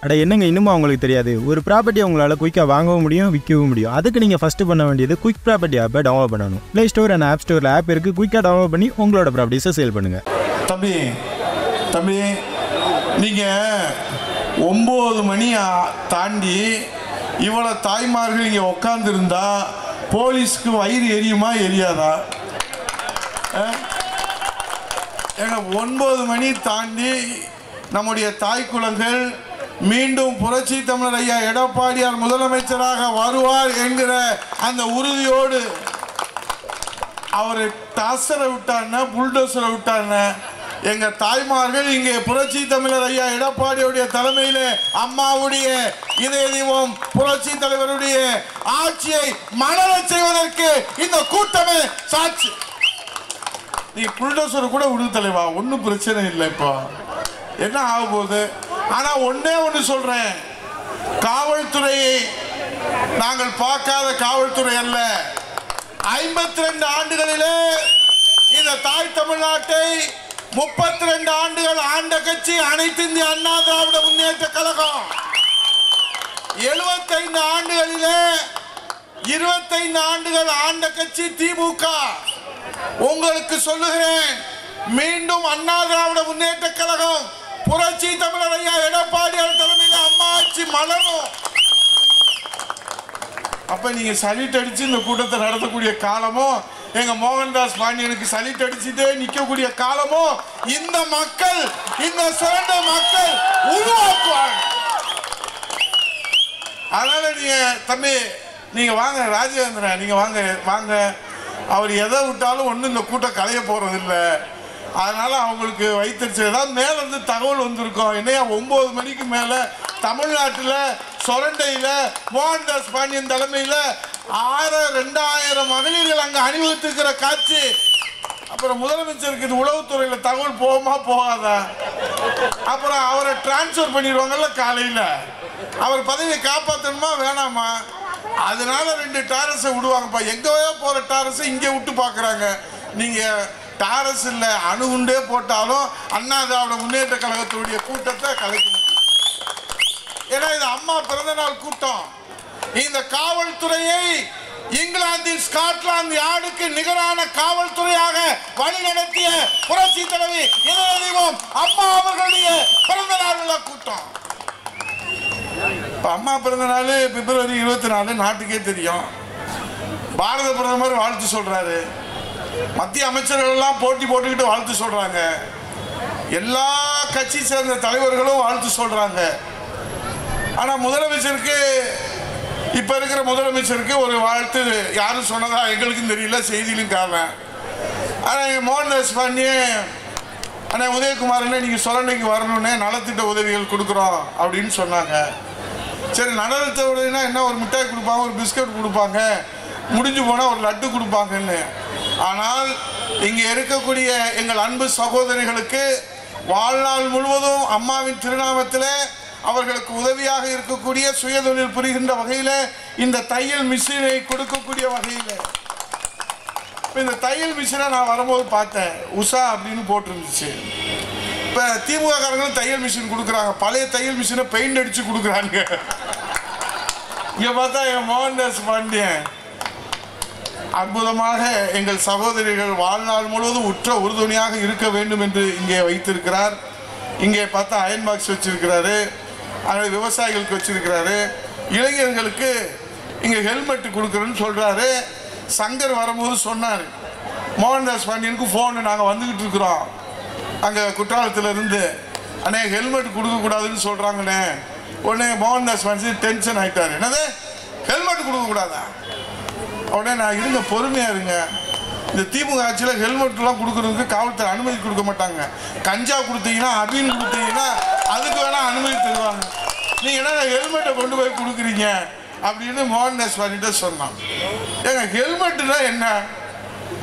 அட என்னங்க இன்னும் அவங்களுக்கு தெரியாது, ஒரு ப்ராப்பர்ட்டி உங்களால் குயிக்காக வாங்கவும் முடியும், விற்கவும் முடியும். அதுக்கு நீங்கள் ஃபஸ்ட்டு பண்ண வேண்டியது குயிக் ப்ராப்பர்ட்டி ஆப்பை டவுன்லோட் பண்ணணும். ப்ளே ஸ்டோர் அண்ட் ஆப் ஸ்டோரில் ஆப் இருக்குது. குயிக்காக டவுன்லோட் பண்ணி உங்களோட ப்ராப்பர்ட்டிஸை சேல் பண்ணுங்கள். தம்பி நீங்கள் 9 மணி தாண்டி இவ்வளோ தாய்மார்கள் இங்கே உட்காந்துருந்தா போலீஸ்க்கு வயிறு எரியுமா எரியாதா? ஏங்க 9 மணி தாண்டி நம்முடைய தாய் குலங்கள் மீண்டும் புரட்சி தமிழர் ஐயா எடப்பாடியார் முதலமைச்சராக வருவார் என்கிற அந்த உறுதியோடு அவர் டாசரை விட்டாருன்னா புல்டோசரை விட்டாருன்னா எங்க தாய்மார்கள் இங்கே புரட்சி தமிழர் ஐயா எடப்பாடியுடைய தலைமையிலே அம்மாவுடைய இதய தெய்வம் புரட்சி தலைவருடைய ஆட்சியை மலரச் செய்வதற்கு இந்த கூட்டமே சாட்சி. நீ புல்டோசர் கூட விடு தலைவா, ஒன்றும் பிரச்சனை இல்லை. இப்போ என்ன ஆக போகுது? ஆனா ஒன்னே ஒன்று சொல்றேன், காவல்துறையை நாங்கள் பார்க்காத காவல்துறை அல்ல. 52 ஆண்டுகளிலே இந்த தாய் தமிழ்நாட்டை 32 ஆண்டுகள் ஆண்ட கட்சி அனைத்து இந்திய அண்ணா திராவிட முன்னேற்ற கழகம். 75 ஆண்டுகளிலே 25 ஆண்டுகள் ஆண்ட கட்சி திமுக. உங்களுக்கு சொல்லுகிறேன், மீண்டும் அண்ணா திராவிட முன்னேற்ற கழகம் புரட்சி தமிழர் ஐயா எடப்பாடியார் தலைமையில் அம்மா ஆட்சி மலரும். அப்ப நீங்க சலிட் அடிச்சு இந்த கூட்டத்தை நடத்தக்கூடிய காலமோ, எங்க மோகன்தாஸ் பாண்டியனுக்கு சலிட் அடிச்சுட்டே நிக்கக்கூடிய காலமோ இந்த மக்கள், இந்த சுரண்ட மக்கள் உருவாக்குவாங்க. அதனால நீங்க தம்பி நீங்க வாங்க, ராஜேந்திரன் நீங்க வாங்க வாங்க. அவர் எதை விட்டாலும் ஒன்றும் இந்த கூட்டம் கலைய போறது இல்லை. அதனால அவங்களுக்கு வைத்திருச்சு ஏதாவது மேல இருந்து தகவல் வந்திருக்கோம். என்னையா 9 மணிக்கு மேல தமிழ்நாட்டில் சொரண்டையில் மோகன்தாஸ் பாண்டியன் தலைமையில் 2000 மகளிர்கள் அங்கே அணிவகுத்திருக்கிற காட்சி. அப்புறம் முதலமைச்சருக்கு இது உளவுத்துறையில் தகவல் போகுமா போகாதா? அப்புறம் அவரை டிரான்ஸ்ஃபர் பண்ணிடுவாங்கல்ல காலையில். அவர் பதவியை காப்பாற்றணுமா வேணாமா? அதனால 2 டாரஸை விடுவாங்கப்பா. எங்கேயோ போகிற டாரஸை இங்கே விட்டு பார்க்குறாங்க. நீங்கள் டாரஸ் இல்லை அணுகுண்டே போட்டாலும் அண்ணா திராவிட முன்னேற்ற கழகத்துடைய கூட்டத்தை கலைக்கணும். ஏன்னா இது அம்மா பிறந்த நாள் கூட்டம். இந்த காவல்துறையை இங்கிலாந்தின் ஸ்காட்லாந்து யார்டுக்கு நிகரான காவல்துறையாக வழிநடத்திய புரட்சி தலைவி இதய தெய்வம் அம்மா அவர்களுடைய பிறந்த நாள் கூட்டம். அம்மா பிறந்த நாள் பிப்ரவரி 24 நாட்டுக்கே தெரியும். பாரத பிரதமர் வாழ்த்து சொல்றாரு, மத்திய அமைச்சர்கள் எல்லாம் போட்டி போட்டுக்கிட்டு வாழ்த்து சொல்றாங்க, எல்லா கட்சி சேர்ந்த தலைவர்களும் வாழ்த்து சொல்றாங்க. ஆனா முதலமைச்சருக்கு, இப்ப இருக்கிற முதலமைச்சருக்கு ஒரு வாழ்த்து யாரும் சொன்னதா எங்களுக்கும் தெரியல, செய்தியிலும் காரணம். ஆனா மோகன்தாஸ் பாண்டியன் அண்ணா உதயகுமார் நீங்க சொரண்டைக்கு வரணும்னே நலத்திட்ட உதவிகள் கொடுக்குறோம் அப்படின்னு சொன்னாங்க. சரி, நலத்திட்ட உதவினா என்ன, ஒரு மிட்டாய் கொடுப்பாங்க, ஒரு பிஸ்கட் கொடுப்பாங்க, முடிஞ்சு போனால் ஒரு லட்டு கொடுப்பாங்கன்னு. ஆனால் இங்கே இருக்கக்கூடிய எங்கள் அன்பு சகோதரிகளுக்கு வாழ்நாள் முழுவதும் அம்மாவின் திருநாமத்தில் அவர்களுக்கு உதவியாக இருக்கக்கூடிய சுயதொழில் புரிகின்ற வகையில் இந்த தையல் மிஷினை கொடுக்கக்கூடிய வகையில் இந்த தையல் மிஷினை நான் வரும்போது பார்த்தேன், உஷா அப்படின்னு போட்டிருந்துச்சு. இப்போ திமுக காரங்களும் தையல் மிஷின் கொடுக்குறாங்க, பழைய தையல் மிஷினை பெயிண்ட் அடித்து கொடுக்குறாங்க. இங்கே பார்த்தா என் மோகன்தாஸ் பாண்டியன் அற்புதமாக எங்கள் சகோதரிகள் வாழ்நாள் முழுவதும் உற்ற உறுதுணையாக இருக்க வேண்டும் என்று இங்கே வைத்திருக்கிறார். இங்கே பார்த்தா அயன் பாக்ஸ் வச்சிருக்கிறாரு, அங்கே விவசாயிகளுக்கு வச்சிருக்கிறாரு, இளைஞர்களுக்கு இங்கே ஹெல்மெட் கொடுக்குறேன்னு சொல்கிறாரு. சங்கர் வரும்போது சொன்னார், மோகன்தாஸ் பாண்டியனுக்கு ஃபோனு நாங்கள் வந்துக்கிட்டு இருக்கிறோம் அங்கே குற்றாலத்திலேருந்து, அண்ணே ஹெல்மெட் கொடுக்கக்கூடாதுன்னு சொல்கிறாங்கண்ணே. உடனே மோகன்தாஸ் பாண்டியன் டென்ஷன் ஆகிட்டார். என்னது ஹெல்மெட் கொடுக்கக்கூடாதா? உடனே நான் இருங்க, பொறுமையாக இருங்க, இந்த திமுக ஆட்சியில் ஹெல்மெட்லாம் கொடுக்குறதுக்கு காவல்துறை அனுமதி கொடுக்க மாட்டாங்க. கஞ்சா கொடுத்தீங்கன்னா, அபீன் கொடுத்தீங்கன்னா அதுக்கு வேணால் அனுமதி தருவாங்க. நீங்கள் என்ன ஹெல்மெட்டை கொண்டு போய் கொடுக்குறீங்க அப்படின்னு மோகன்தாஸ் பாண்டிட்ட சொன்னான். ஏங்க ஹெல்மெட்டுனா என்ன?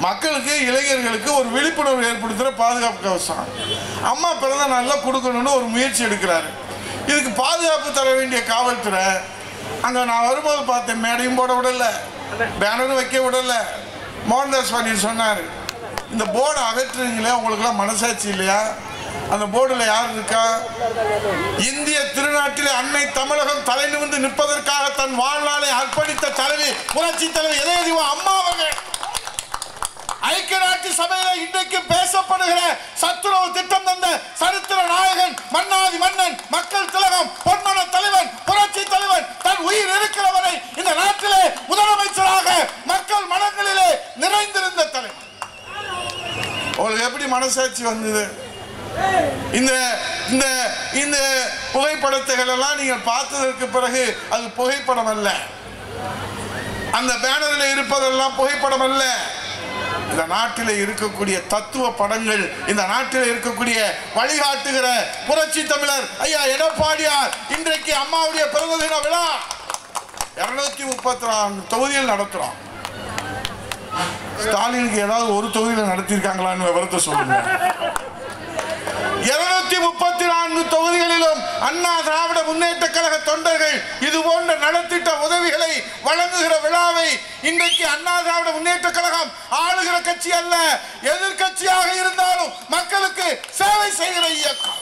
மக்களுக்கு, இளைஞர்களுக்கு ஒரு விழிப்புணர்வு ஏற்படுத்துகிற பாதுகாப்பு கவசம். அம்மா பிறந்த நாளில் கொடுக்கணும்னு ஒரு முயற்சி எடுக்கிறாரு. இதுக்கு பாதுகாப்பு தர வேண்டிய காவல்துறை அங்கே நான் வரும்போது பார்த்தேன், மேடையும் போட விடலை, பேனரும் வைக்க விடலை. மோகன்தாஸ் பாண்டியன் சொன்னார், இந்த போர்டை அகற்றுறீங்களே, உங்களுக்குலாம் மனசாட்சி இல்லையா? அந்த போர்டுல யார் இருக்கா? இந்திய திருநாட்டிலே அன்னை தமிழகம் தலை நிமிர்ந்து நிற்பதற்காக தன் வாழ்நாளை அர்ப்பணித்த தலைவி, புரட்சி தலைவி இதய அம்மா அவர்கள். ஐக்கிய நாட்டு சபையில இன்றைக்கு பேசப்படுகிற சத்துணவு திட்டம் தந்த சரித்திர நாயகன், மன்னாதி மன்னன், மக்கள் திலகம், பொன்மன தலைவன், புரட்சி தலைவன் தன் உயிர் இருக்கிறவரை இந்த நாட்டிலே முதலமைச்சராக மக்கள் மனங்களிலே நிறைந்திருந்த தலைவர். உங்களுக்கு எப்படி மனசாட்சி வந்தது? இந்த இந்த இந்த புகைப்படத்தைகள் எல்லாம் நீங்கள் பார்த்ததற்கு பிறகு அது புகைப்படம் அல்ல, அந்த பேனரில் இருப்பதெல்லாம் புகைப்படம் அல்ல. இந்த நாட்டில் இருக்கக்கூடிய தத்துவ படங்கள், இந்த நாட்டில் இருக்கக்கூடிய வழிகாட்டுகிற புரட்சி தமிழர் ஐயா எடப்பாடியார் இன்றைக்கு அம்மாவுடைய பிறந்த தின விழா 234 தொகுதியில் நடத்துறோம். ஸ்டாலினுக்கு ஏதாவது ஒரு தொகுதியில் நடத்தியிருக்காங்களான்னு விவரத்தை சொல்லுங்க. 234 தொகுதிகளிலும் அண்ணா திராவிட முன்னேற்ற கழக தொண்டர்கள் இது போன்ற நலத்திட்ட உதவிகளை வழங்குகிற விழாவை இன்றைக்கு அண்ணா திராவிட முன்னேற்ற கழகம் ஆளுகிற கட்சி அல்ல, எதிர்கட்சியாக இருந்தாலும் மக்களுக்கு சேவை செய்கிற இயக்கம்.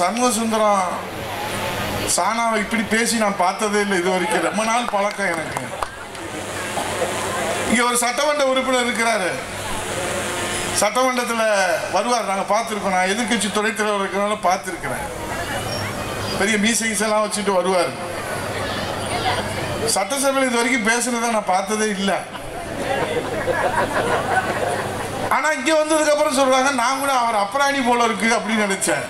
சண்முக சுந்தரம் சானாவை இப்படி பேசி நான் பார்த்ததே இல்லை இது வரைக்கும். ரொம்ப நாள் பழக்கம் எனக்கு. இங்க ஒரு சட்டமன்ற உறுப்பினர் இருக்கிறாரு, சட்டமன்றத்தில் வருவார், நாங்கள் பார்த்துருக்கோம். நான் எதிர்கட்சி துணைத் தலைவர் இருக்கிறனால பார்த்துருக்கிறேன். பெரிய மீசிங்ஸ் எல்லாம் வச்சுட்டு வருவார். சட்டசபையில் இது வரைக்கும் பேசுனதை நான் பார்த்ததே இல்லை. ஆனால் இங்கே வந்ததுக்கப்புறம் சொல்கிறாங்க, நான் கூட அவர் அப்ராணி போல இருக்கு அப்படின்னு நினச்சேன்.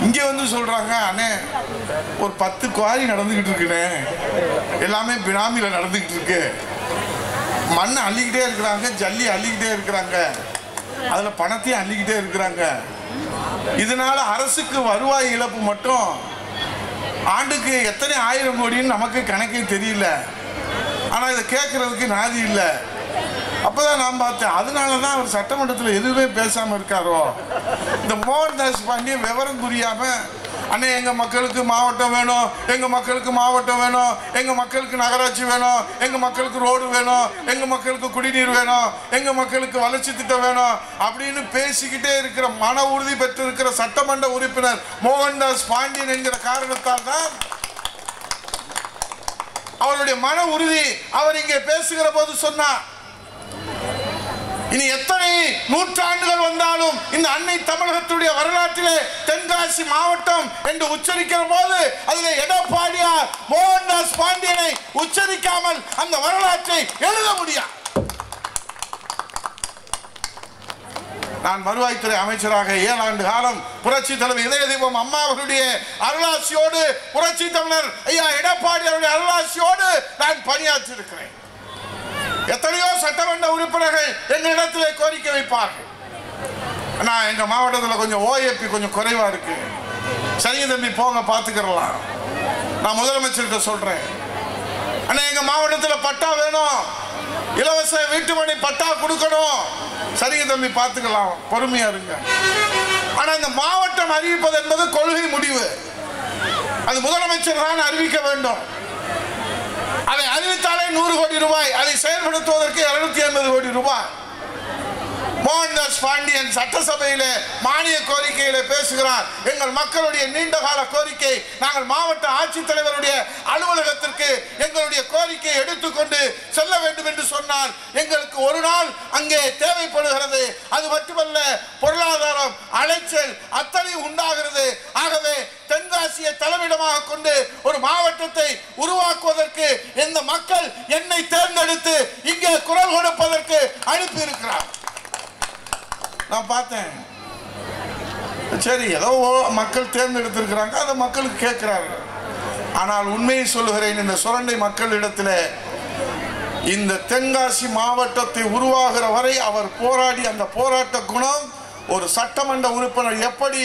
இங்கே வந்து சொல்கிறாங்க, அண்ணே ஒரு 10 குவாரி நடந்துக்கிட்டு இருக்குண்ணே, எல்லாமே பினாமியில் நடந்துக்கிட்டு இருக்கு, மண்ணை அள்ளிக்கிட்டே இருக்கிறாங்க, ஜல்லி அள்ளிக்கிட்டே இருக்கிறாங்க, அதில் பணத்தையும் அள்ளிக்கிட்டே இருக்கிறாங்க. இதனால அரசுக்கு வருவாய் இழப்பு மட்டும் ஆண்டுக்கு எத்தனை 1000 கோடின்னு நமக்கு கணக்கே தெரியல. ஆனால் இதை கேட்கறதுக்கு நாதி இல்லை. அப்போதான் நான் பார்த்தேன், அதனால தான் அவர் சட்டமன்றத்தில் எதுவுமே பேசாமல் இருக்காரோ. இந்த மோகன்தாஸ் பாண்டியன் விவரம் புரியாமல், அண்ணே எங்கள் மக்களுக்கு மாவட்டம் வேணும், எங்கள் மக்களுக்கு மாவட்டம் வேணும், எங்கள் மக்களுக்கு நகராட்சி வேணும், எங்கள் மக்களுக்கு ரோடு வேணும், எங்கள் மக்களுக்கு குடிநீர் வேணும், எங்கள் மக்களுக்கு வளர்ச்சி திட்டம் வேணும் அப்படின்னு பேசிக்கிட்டே இருக்கிற மன உறுதி பெற்றிருக்கிற சட்டமன்ற உறுப்பினர் மோகன்தாஸ் பாண்டியன் என்கிற காரணத்தால் தான் அவருடைய மன உறுதி அவர் இங்கே பேசுகிற போது சொன்னார், இனி எத்தனை நூற்றாண்டுகள் வந்தாலும் இந்த அன்னை தமிழகத்துடைய வரலாற்றிலே தென்காசி மாவட்டம் என்று உச்சரிக்கிற போது அதில் எடப்பாடியார் மோகன்தாஸ் பாண்டியனை உச்சரிக்காமல் அந்த வரலாற்றை எழுத முடியாது. நான் வருவாய்த்துறை அமைச்சராக 7 ஆண்டு காலம் புரட்சி தலைவர் இதய தெய்வம் அம்மா அவர்களுடைய அருளாசியோடு, புரட்சி தமிழர் ஐயா எடப்பாடியாருடைய அருளாசியோடு நான் பணியாற்றி இருக்கிறேன். எத்தனையோ சட்டமன்ற உறுப்பினர்கள் எங்களிடத்திலே கோரிக்கை வைப்பார்கள், நான் எங்க மாவட்டத்தில் கொஞ்சம் ஓஏபி கொஞ்சம் குறைவா இருக்கு, சரிங்க தம்பி போங்க பார்த்துக்கலாம். நான் முதலமைச்சர்கிட்ட சொல்றேன், அண்ணா எங்க மாவட்டத்தில் பட்டா வேணும், இலவச வீட்டுமனை பட்டா கொடுக்கணும், சரிங்க தம்பி பார்த்துக்கலாம், பொறுமையா இருங்க. ஆனா இந்த மாவட்டம் அறிவிப்பது என்பது கொள்கை முடிவு, அது முதலமைச்சர் தான் அறிவிக்க வேண்டும். அதை அறிவித்தாலே 100 கோடி ரூபாய், அதை செயல்படுத்துவதற்கு 280 கோடி ரூபாய். மோகன்தாஸ் பாண்டியன் சட்டசபையிலே மானிய கோரிக்கையிலே பேசுகிறார், எங்கள் மக்களுடைய நீண்டகால கோரிக்கை, நாங்கள் மாவட்ட ஆட்சித்தலைவருடைய அலுவலகத்திற்கு எங்களுடைய கோரிக்கையை எடுத்துக்கொண்டு செல்ல வேண்டும் என்று சொன்னால் எங்களுக்கு ஒரு நாள் அங்கே தேவைப்படுகிறது. அது மட்டுமல்ல, பொருளாதாரம், அலைச்சல் அத்தனை உண்டாகிறது. ஆகவே தென்காசியை தலைமையிடமாக கொண்டு ஒரு மாவட்டத்தை உருவாக்குவதற்கு இந்த மக்கள் என்னை தேர்ந்தெடுத்து இங்கே குரல் கொடுப்பதற்கு அனுப்பி இருக்கிறார். நான் பார்த்தேன், சரி ஏதோ மக்கள் தேர்ந்தெடுத்திருக்கிறாங்க, அதை மக்களுக்கு கேட்கிறாங்க. ஆனால் உண்மையை சொல்லுகிறேன், இந்த சுரண்டை மக்களிடத்தில் இந்த தென்காசி மாவட்டத்தை உருவாகிற வரை அவர் போராடி அந்த போராட்ட குணம், ஒரு சட்டமன்ற உறுப்பினர் எப்படி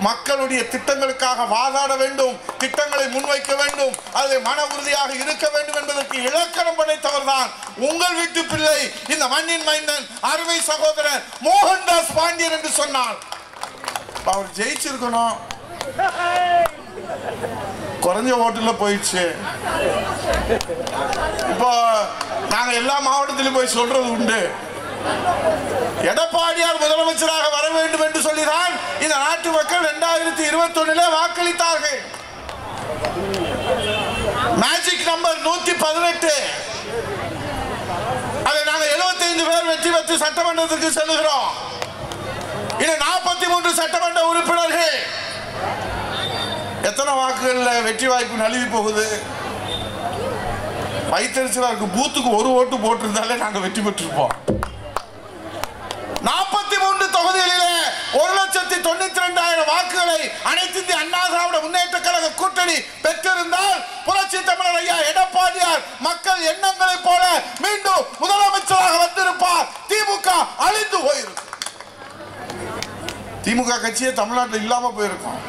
மக்களுடைய திட்டங்களுக்காக வாதாட வேண்டும், திட்டங்களை முன்வைக்க வேண்டும், அதை மன உறுதியாக இருக்க வேண்டும் என்பதற்கு இலக்கணம் படைத்தவர் தான் உங்கள் வீட்டு பிள்ளை, இந்த மண்ணின் மைந்தன், அருமை சகோதரர் மோகன்தாஸ் பாண்டியன் என்று சொன்னார். அவர் ஜெயிச்சிருக்கணும், குறைஞ்ச ஓட்டுல போயிடுச்சு. இப்போ நாங்க எல்லா மாவட்டத்திலும் போய் சொல்றது உண்டு, எடப்பாடியார் முதலமைச்சராக வர வேண்டும் என்று சொல்லிதான் இந்த நாட்டு மக்கள் 2021 வாக்களித்தார்கள். Magic number 118. அதை நாங்கள் 75 பேர் வெற்றி பெற்று சட்டமன்றத்திற்கு செல்லுகிறோம். இன்னும் 43 சட்டமன்ற உறுப்பினர்கள். எத்தனை வாக்குகள் வெற்றி வாய்ப்பு நழுவி போகுது? வைத்தறிச்சலா இருக்கு. பூத்துக்கு ஒரு ஓட்டு போட்டிருந்தாலே நாங்கள் வெற்றி பெற்றிருப்போம். 43 தொகுதிகளிலே 1,92,000 வாக்குகளை அனைத்து இந்திய அண்ணா திராவிட முன்னேற்ற கழக கூட்டணி பெற்றிருந்தால் புரட்சி தமிழர் ஐயா எடப்பாடியார் மக்கள் எண்ணங்களை போல மீண்டும் முதலமைச்சராக வந்திருப்பார். திமுக அழிந்து போயிருக்கும். திமுக கட்சியே தமிழ்நாட்டில் இல்லாம போயிருக்கும்.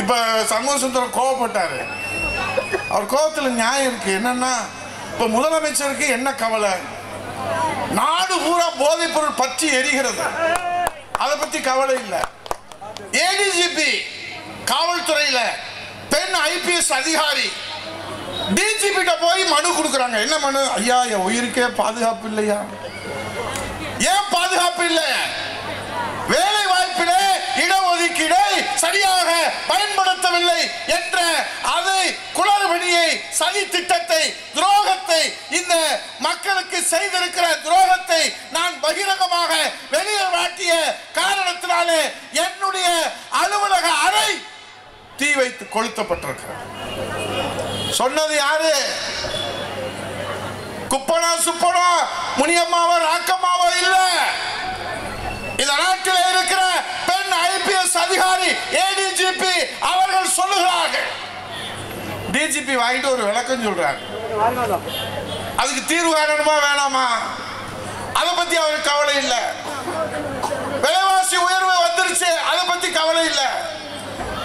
இப்ப சண்முக சுந்தரம் கோவப்பட்டாரு. அவர் கோபத்தில் நியாயம் இருக்கு. என்னன்னா இப்ப முதலமைச்சருக்கு என்ன கவலை? நாடு பூரா போதைப் பொருள் பற்றி எரிகிறது. அதை பத்தி கவலை இல்லை. ஏடிஜிபி காவல்துறையில பெண் IPS அதிகாரி டிஜிபி போய் மனு கொடுக்கறாங்க. என்ன மனு? ஐயா, என் உயிருக்கே பாதுகாப்பு இல்லையா? ஏன் பாதுகாப்பு இல்லை? வேலை வாய்ப்பிலே இடஒதுக்கீடை சரியாக பயன்படுத்தவில்லை என்ற அதை குளறுபடியை, சதி திட்டத்தை, துரோகத்தை, இந்த மக்களுக்கு செய்திருக்கிற துரோகத்தை நான் பகிரங்கமாக வெளியே வாட்டிய காரணத்தினாலே என்னுடைய அலுவலக அறை தீ வைத்து கொளுத்தப்பட்டிருக்கிறது. சொன்னது யாரு? குப்பனா சுப்பனா முனியம்மாவோ ராக்கம்மாவோ இல்ல. இந்த நாட்டில் இருக்கிற பெண் IPS அதிகாரி ஏடிஜிபி அவர்கள் சொல்லுகிறார்கள். டிஜிபி வாங்கிட்டு ஒரு விளக்கம் சொல்றாங்க. அதுக்கு தீர்வு காணணுமா வேணாமா? அதை பத்தி அவருக்கு கவலை இல்லை. விலைவாசி உயர்வு வந்துருச்சு, அதை பத்தி கவலை இல்லை.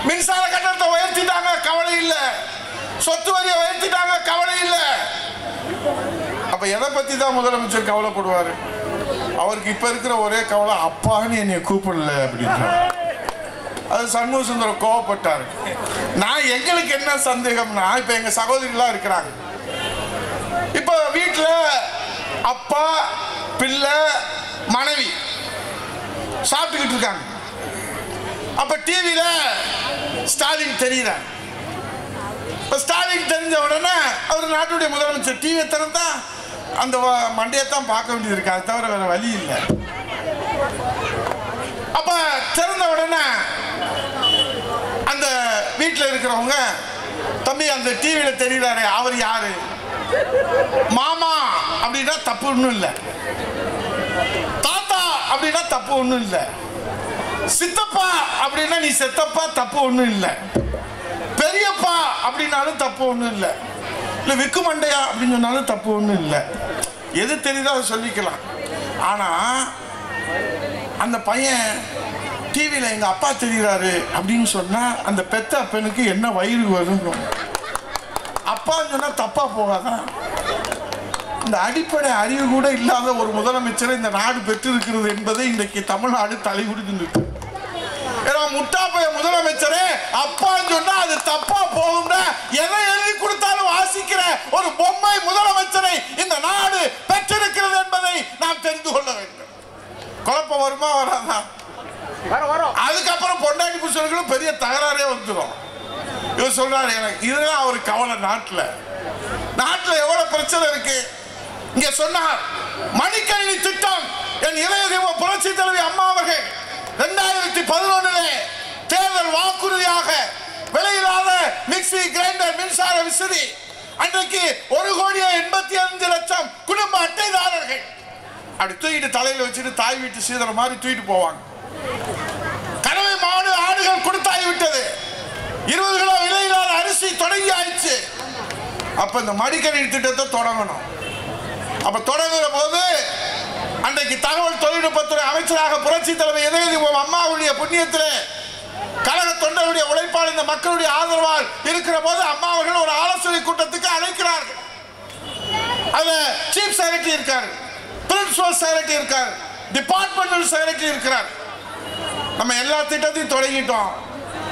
மின்சார கட்டணத்தை உயர்த்திட்டாங்க, கவலை இல்லை. சொத்து வரியை உயர்த்திட்டாங்க, கவலை இல்லை. அப்ப எதை பத்தி தான் முதலமைச்சர் கவலைப்படுவாரு? அவருக்கு இப்ப இருக்கிற ஒரே கவலை, அப்பான்னு என்னை கூப்பிடல அப்படின்ற. அது சண்முக சுந்தரம் கோவப்பட்டாரு. நான் எங்களுக்கு என்ன சந்தேகம்னா, இப்ப எங்க சகோதரிகளா இருக்கிறாங்க. இப்ப வீட்டுல அப்பா, பிள்ளை, மனைவி சாப்பிட்டுக்கிட்டு இருக்காங்க. அப்ப டிவியில ஸ்டாலின் தெரியுறாங்க. இப்ப ஸ்டாலின் தெரிஞ்ச உடனே அவர் நாட்டுடைய முதலமைச்சர் டிவியை திறந்தா அந்த மண்டையத்தான் பார்க்க வேண்டியது இருக்கு. அது தவிர வேற வழி இல்லை. அப்ப திறந்த உடனே அந்த வீட்டில் இருக்கிறவங்க, தம்பி அந்த டிவியில தெரியுறாரு அவர் யாரு? மாமா அப்படின்னா தப்பு ஒன்றும் இல்லை. தாத்தா அப்படின்னா தப்பு ஒன்றும் இல்லை. சித்தப்பா அப்படின்னா நீ செத்தப்பா, தப்பு ஒன்றும் இல்லை. பெரியப்பா அப்படின்னாலும் தப்பு ஒன்றும் இல்லை. இல்லை விக்கு மண்டையா அப்படின்னு சொன்னாலும் தப்பு ஒன்றும் இல்லை. எது தெரியுதோ அதை சொல்லிக்கலாம். ஆனால் அந்த பையன் டிவியில் எங்கள் அப்பா தெரிகிறாரு அப்படின்னு சொன்னால் அந்த பெத்த அப்பனுக்கு என்ன வயிறு வரும்? அப்பான்னு சொன்னால் தப்பாக போகாதான்? இந்த அடிப்படை அறிவு கூட இல்லாத ஒரு முதலமைச்சரை இந்த நாடு பெற்றிருக்கிறது என்பதை இன்றைக்கு தமிழ்நாடு தலைகுடிந்து நிற்கும். ஏன்னா முட்டாப்பைய முதலமைச்சரே அப்பான்னு சொன்னா அது தப்பா போகும்னா எதை எழுதி கொடுத்தாலும் வாசிக்கிற ஒரு பொம்மை முதலமைச்சரை இந்த நாடு பெற்றிருக்கிறது என்பதை நாம் தெரிந்து கொள்ள வேண்டும். குழப்பம் வருமா வராதா? அதுக்கப்புறம் பொண்டாட்டி புருஷர்களும் பெரிய தகராறே வந்துடும். இவர் சொல்றாரு எனக்கு இதெல்லாம் அவருக்கு கவலை. நாட்டுல எவ்வளவு பிரச்சனை இருக்கு. இங்க சொன்னார் மடிக்கணினி திட்டம். என் இளைய தெய்வம் புரட்சி தலைவி அம்மா அவர்கள் 2011 தேர்தல் வாக்குறுதியாக விலையில்லாத மிக்சி, கிரைண்டர், மின்சார விசிறி, அன்றைக்கு 1,85,00,000 குடும்ப அட்டைதாரர்கள் அப்படி தூக்கிட்டு தலையில வச்சுட்டு தாய் வீட்டு சீதனம் மாதிரி தூக்கிட்டு போவாங்க. கறவை மாடு, ஆடுகள் கொடுத்தாய் விட்டது. 20 கிலோ விலையில்லாத அரிசி தொடங்கி ஆயிடுச்சு. அப்ப இந்த மடிக்கணினி திட்டத்தை தொடங்கணும். அப்ப தொடங்குற போது அன்றைக்கு தகவல் தொழில்நுட்பத்துறை அமைச்சராக புரட்சி தலைவர் இதய அம்மாவுடைய புண்ணியத்திலே கழக தொண்டர்களுடைய உழைப்பால் இந்த மக்களுடைய ஆதரவால் இருக்கிற போது அம்மா அவர்கள் ஒரு ஆலோசனை கூட்டத்துக்கு அழைக்கிறார்கள். அதுல சீஃப் செக்ரட்டரி இருக்காரு, பிரின்சிபல் செக்ரட்டரி இருக்காரு, டிபார்ட்மெண்டல் செக்ரட்டரி இருக்கிறார். நம்ம எல்லா திட்டத்தையும் தொடங்கிட்டோம்.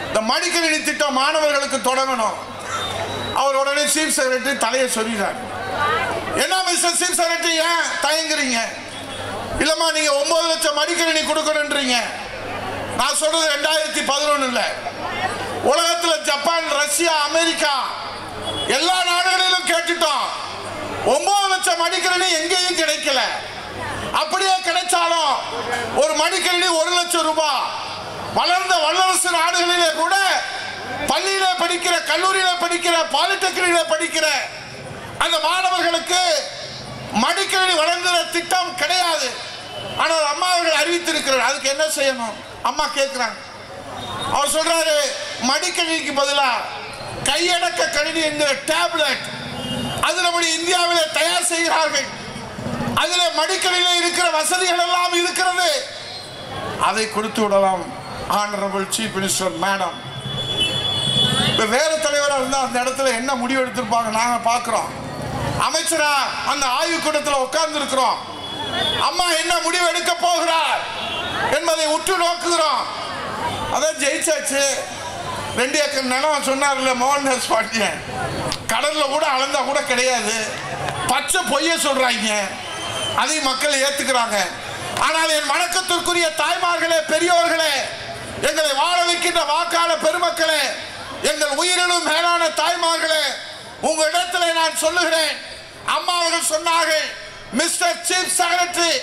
இந்த மடிக்கணினி திட்டம் மாணவர்களுக்கு தொடங்கணும். அவர் உடனே சீஃப் செக்ரட்டரி தலையை சொல்லிடுறார். என்ன மிஸ்டர் சீஃப் செக்ரட்டரி ஏன் தயங்குறீங்க? இல்லம்மா நீங்க 9 லட்சம் மடிக்கணினி கொடுக்கணும்ன்றீங்க. நான் சொல்றது 2011 இல்ல, உலகத்துல ஜப்பான், ரஷ்யா, அமெரிக்கா எல்லா நாடுகளிலும் கேட்டுட்டோம். 9 லட்சம் மடிக்கணினி எங்கேயும் கிடைக்கல. அப்படியே கிடைச்சாலும் ஒரு மடிக்கணினி 1 லட்சம் ரூபாய். வளர்ந்த வல்லரசு நாடுகளிலே கூட பள்ளியில படிக்கிற, கல்லூரியில படிக்கிற, பாலிடெக்னிக்ல படிக்கிற அந்த மாணவர்களுக்கு மடிக்கணினி வழங்குகிற திட்டம் கிடையாது. ஆனால் அம்மா அவர்கள் அறிவித்திருக்கிறார். அதுக்கு என்ன செய்யணும்? அம்மா கேட்கிறாங்க. அவர் சொல்றாரு, மடிக்கணினிக்கு பதிலா கையடக்க கணினி என்கிற டேப்லெட் அது நம்முடைய இந்தியாவில் தயார் செய்கிறார்கள். அதில் மடிக்கணினியில் இருக்கிற வசதிகள் எல்லாம் இருக்கிறது. அதை கொடுத்து விடலாம். ஆனரபிள் சீஃப் மினிஸ்டர் மேடம், இப்போ வேறு தலைவராக இருந்தால் அந்த இடத்துல என்ன முடிவு எடுத்திருப்பாங்க நாங்கள் பார்க்குறோம். அமைச்சரா அந்த ஆய்வுக்கூடத்தில் உட்கார்ந்து இருக்கிறோம். அம்மா என்ன முடிவு எடுக்க போகிறார் என்பதை உற்று நோக்குகிறோம். அதான் ஜெயிச்சாச்சு. 2 ஏக்கர் நிலம் சொன்னார்ல மோகன்தாஸ் பாண்டியன், கடல்ல கூட அளந்தா கூட கிடையாது. பச்சை பொய்ய சொல்றாங்க, அதை மக்கள் ஏத்துக்கிறாங்க. ஆனால் என் வணக்கத்திற்குரிய தாய்மார்களே, பெரியோர்களே, எங்களை வாழ வைக்கின்ற வாக்காளர் பெருமக்களே, எங்கள் உயிரினும் மேலான தாய்மார்களே, உங்களிடத்தில் நான் சொல்லுகிறேன். அம்மா அவர்கள் சொன்னார்கள், மிஸ்டர் சீஃப் செக்ரட்டரி,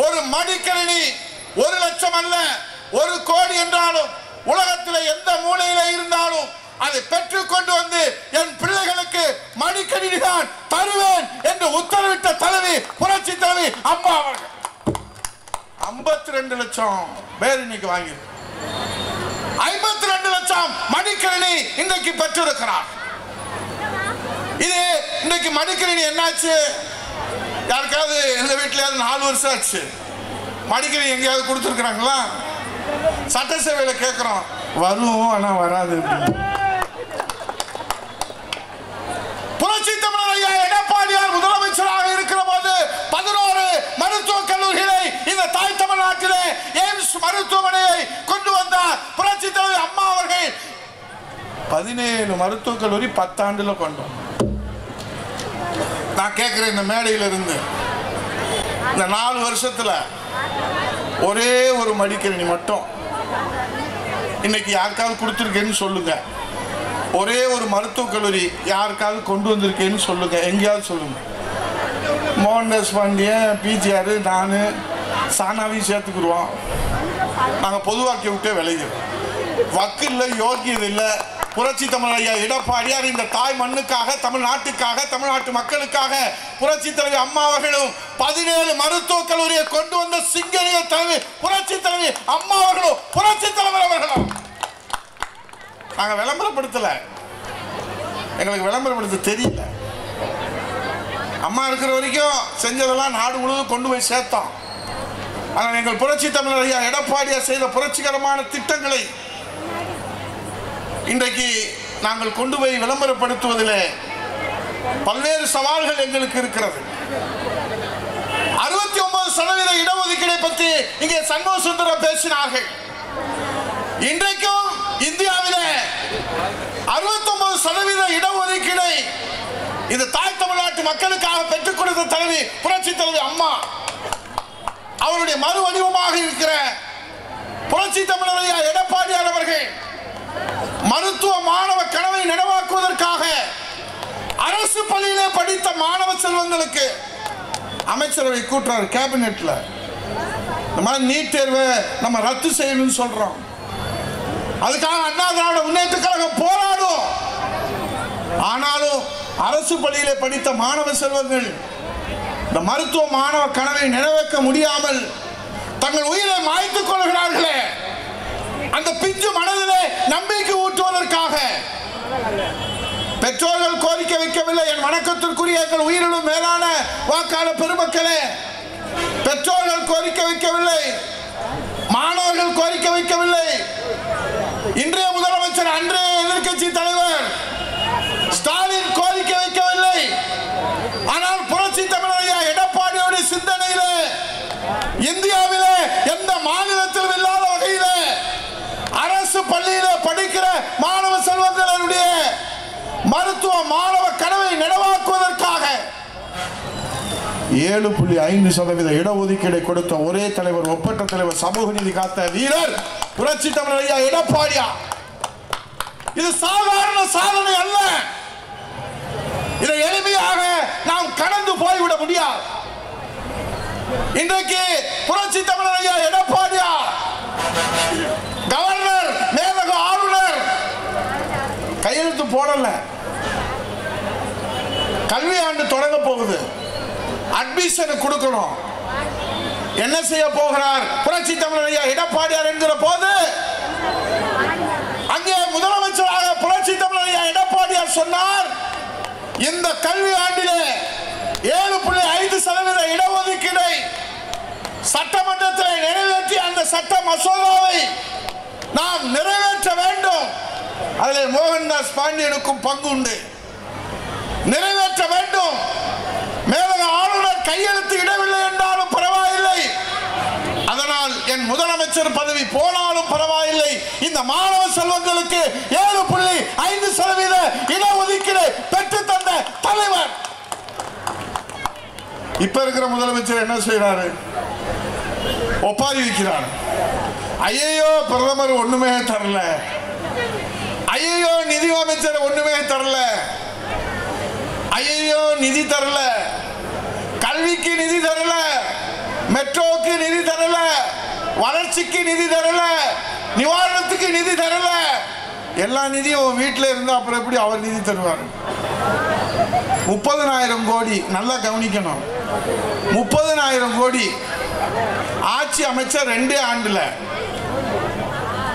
ஒரு மடிக்கணினி 1 லட்சம் அல்ல 1 கோடி என்றாலும் உலகத்தில் எந்த மூலையில இருந்தாலும் அதை பெற்றுக்கொண்டு வந்து என் பிள்ளைகளுக்கு மடிக்கணினி தான் தருவேன் என்று உத்தரவிட்ட தலைவி, புரட்சி தலைவி அம்மா அவர்கள். 52 லட்சம் பேர் இன்னைக்கு வாங்கி 52 லட்சம் மடிக்கணினி இன்றைக்கு பெற்றிருக்கிறார். இது இன்னைக்கு மடிக்கணினி என்னாச்சு? யாருக்காவது எந்த வீட்டிலேயாவது 4 வருஷம் ஆச்சு மடிக்கணினி எங்கேயாவது கொடுத்துருக்குறாங்களா? சட்டசபையில் கேட்குறோம், வரும் ஆனால் வராது. புரட்சி தமிழர் ஐயா எடப்பாடியார் முதலமைச்சராக இருக்கிற போது 11 மருத்துவக் கல்லூரிகளை இந்த தாய் தமிழ்நாட்டிலே எய்ம்ஸ் மருத்துவமனையை கொண்டு வந்தார் புரட்சி தலைவர் அம்மா அவர்கள். 17 மருத்துவக் கல்லூரி 10 ஆண்டுல கொண்டோம். நான் கேட்கிறேன், இந்த மேடையில் இருந்து இந்த 4 வருஷத்துல ஒரே ஒரு மடிக்கணினி மட்டும் இன்னைக்கு யாருக்காவது கொடுத்துருக்கேன்னு சொல்லுங்க. ஒரே ஒரு மருத்துவக் கல்லூரி யாருக்காவது கொண்டு வந்திருக்கேன்னு சொல்லுங்க, எங்கேயாவது சொல்லுங்க. மோகன்தாஸ் பாண்டியன், பிஜிஆர், நான், சானாவையும் சேர்த்துக்குருவோம். நாங்கள் பொதுவாக்கி விட்டே விளைகிறோம். வக்கு இல்லை, யோக்கியது இல்லை. புரட்சி தமிழர் ஐயா எடப்பாடியார் இந்த தாய் மண்ணுக்காக, தமிழ்நாட்டுக்காக, தமிழ்நாட்டு மக்களுக்காக புரட்சி தலைவி அம்மா அவர்களும் 17 மருத்துவக் கல்லூரியை கொண்டு வந்த சிங்கரிய தலைவி புரட்சி தலைவி அம்மா அவர்களும், புரட்சி தலைவர் அவர்களும். நாங்கள் விளம்பரப்படுத்தல, எங்களுக்கு விளம்பரப்படுத்த தெரியல. அம்மா இருக்கிற வரைக்கும் செஞ்சதெல்லாம் நாடு முழுவதும் கொண்டு போய் சேர்த்தோம். ஆனால் எங்கள் புரட்சி தமிழர் ஐயா எடப்பாடியார் செய்த புரட்சிகரமான திட்டங்களை இன்றைக்கு நாங்கள் கொண்டு போய் விளம்பரப்படுத்துவதிலே பல்வேறு சவால்கள் எங்களுக்கு இருக்கிறது. 69% இடஒதுக்கீடை பற்றி இங்கே சண்முக சுந்தரம் பேசினார்கள். இன்றைக்கும் இந்தியாவிலே 69% இடஒதுக்கீடை இந்த தாய் தமிழ்நாட்டு மக்களுக்காக பெற்றுக் கொடுத்த தலைவி புரட்சி தலைவி அம்மா. அவருடைய மறு வடிவமாக இருக்கிற புரட்சி தமிழர் ஐயா எடப்பாடியார் அவர்கள் மருத்துவ மாணவ கனவை நினைவாக்குவதற்காக அரசு பள்ளியிலே படித்த மாணவ செல்வங்களுக்கு அமைச்சரவை கூட்டுறாரு கேபினெட்ல. இந்த மாதிரி நீட் தேர்வை நம்ம ரத்து செய்யணும்னு சொல்றோம். அதுக்காக அண்ணா திராவிட முன்னேற்ற கழகம் போராடும். ஆனாலும் அரசு பள்ளியிலே படித்த மாணவ செல்வங்கள் இந்த மருத்துவ மாணவ கனவை நிறைவேற்ற முடியாமல் தங்கள் உயிரை மாய்த்துக் கொள்கிறார்களே, அந்த பிஞ்சு மனதிலே நம்பிக்கை ஊட்டுவதற்காக பெற்றோர்கள் கோரிக்கை வைக்கவில்லை. என் வணக்கத்திற்குரிய எங்கள் உயிரினும் மேலான வாக்காளர் பெருமக்களே, பெற்றோர்கள் கோரிக்கை வைக்கவில்லை, மாணவர்கள் கோரிக்கை வைக்கவில்லை. இன்றைய முதலமைச்சர், அன்றைய எதிர்க்கட்சி தலைவர் ஸ்டாலின் கோரிக்கை வைக்கவில்லை. ஆனால் புரட்சி தமிழர் ஐயா எடப்பாடியோட சிந்தனையிலே இந்தியாவிலே எந்த மாநிலத்திலும் இல்லாத வகையிலே அரசு பள்ளியில படிக்கிற மாணவ செல்வங்களுடைய மருத்துவ மாணவ கனவை நினைவாக்குவதற்காக 7.5% இடஒதுக்கீடை கொடுத்த ஒரே தலைவர், ஒப்பற்ற தலைவர், சமூக நீதி காத்த வீரர் புரட்சி தமிழர் ஐயா எடப்பாடியார். இது சாதாரண சாதனை அல்ல. இதை எளிமையாக நாம் கடந்து போய்விட முடியாது. இன்றைக்கு புரட்சி தமிழர் ஐயா எடப்பாடியார் கவர்னர், மேலக ஆளுநர் கையெழுத்து போடல. கல்வி ஆண்டு தொடங்க போகுது, அட்மிஷன் கொடுக்கணும். என்ன செய்ய போகிறார் புரட்சி தமிழர் ஐயா எடப்பாடியார் என்கிற போது அங்கே முதலமைச்சராக புரட்சி தமிழர் ஐயா எடப்பாடியார் சொன்னார், இந்த கல்வி ஆண்டிலே 7.5% இடஒதுக்கீடை சட்டமன்றத்தில் நிறைவேற்றி அந்த சட்ட மசோதாவை நாம் நிறைவேற்ற வேண்டும். அதில் மோகன்தாஸ் பாண்டியனுக்கும் பங்கு உண்டு. நிறைவேற்ற வேண்டும். மேலக ஆளுநர் கையெழுத்து இடவில்லை என்றாலும் பரவாயில்லை, அதனால் என் முதலமைச்சர் பதவி போனாலும் பரவாயில்லை, இந்த மாணவ செல்வங்களுக்கு 7.5% இடஒதுக்கீடு பெற்று தந்த தலைவர். இப்ப இருக்கிற முதலமைச்சர் என்ன செய்யறாரு? ஒப்பாரி வைக்கிறார். ஐயோ பிரதமர் ஒண்ணுமே தரல, ஐயோ நிதி அமைச்சர் ஒண்ணுமே தரல, ஐயோ நிதி தரல, கல்விக்கு நிதி தரல, மெட்ரோவுக்கு நிதி தரல, வளர்ச்சிக்கு நிதி தரல, நிவாரணத்துக்கு நிதி தரல. எல்லா நிதியும் வீட்டில் இருந்தா அப்புறம் எப்படி அவர் நிதி தருவார்? 30,000 கோடி, நல்லா கவனிக்கணும், 30,000 கோடி ஆட்சி அமைச்சர் 2 ஆண்டுல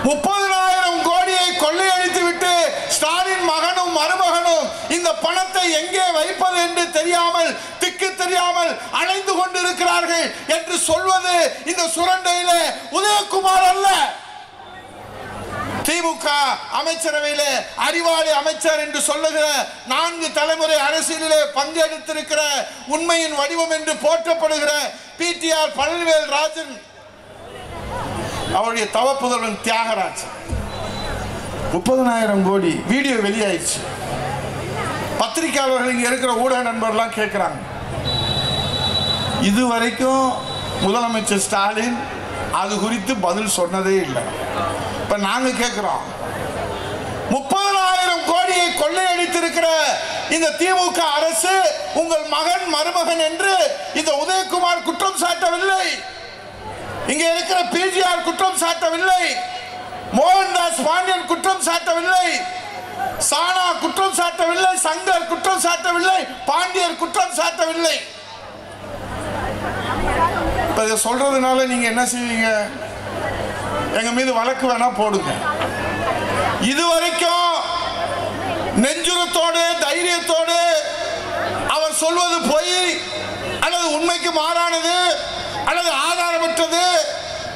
30,000 கோடியை கொள்ளையடித்து விட்டு ஸ்டாலின் மகனும் மருமகனும் இந்த பணத்தை எங்கே வைப்பது என்று தெரியாமல், திக்கு தெரியாமல் அலைந்து கொண்டிருக்கிறார்கள் என்று சொல்வது இந்த சுரண்டையில உதயகுமார் அல்ல. திமுக அமைச்சரவையிலே அறிவாளி அமைச்சர் என்று சொல்லுகிற 4 தலைமுறை அரசியலிலே பங்கெடுத்திருக்கிற உண்மையின் வடிவம் என்று போற்றப்படுகிற பிடிஆர் பழனிவேல் ராஜன், அவருடைய தவப்புதல்வன் தியாகராஜ் 30,000 கோடி வீடியோ வெளியாயிடுச்சு. பத்திரிகையாளர்கள், இங்க இருக்கிற ஊடக நண்பர்லாம் கேட்கிறாங்க, இதுவரைக்கும் முதலமைச்சர் ஸ்டாலின் அது குறித்து பதில் சொன்னதே இல்லை. இப்ப நாங்க கேட்கிறோம், 30,000 கோடியை கொள்ளையடித்திருக்கிற இந்த திமுக அரசு உங்கள் மகன் மருமகன் என்று இந்த உதயகுமார் குற்றம் சாட்டவில்லை, இங்க இருக்கிற பிஜிஆர் குற்றம் சாட்டவில்லை, மோகன்தாஸ் பாண்டியன் குற்றம் சாட்டவில்லை, சானா குற்றம் சாட்டவில்லை, சங்கர் குற்றம் சாட்டவில்லை, பாண்டியர் குற்றம் சாட்டவில்லை. இதை சொல்றதுனால நீங்க என்ன செய்வீங்க? எங்க மீது வழக்கு வேணா போடுங்க. இதுவரைக்கும் நெஞ்சுரத்தோடு தைரியத்தோடு அவர் சொல்வது பொய் அல்லது உண்மைக்கு மாறானது அல்லது ஆதாரமற்றது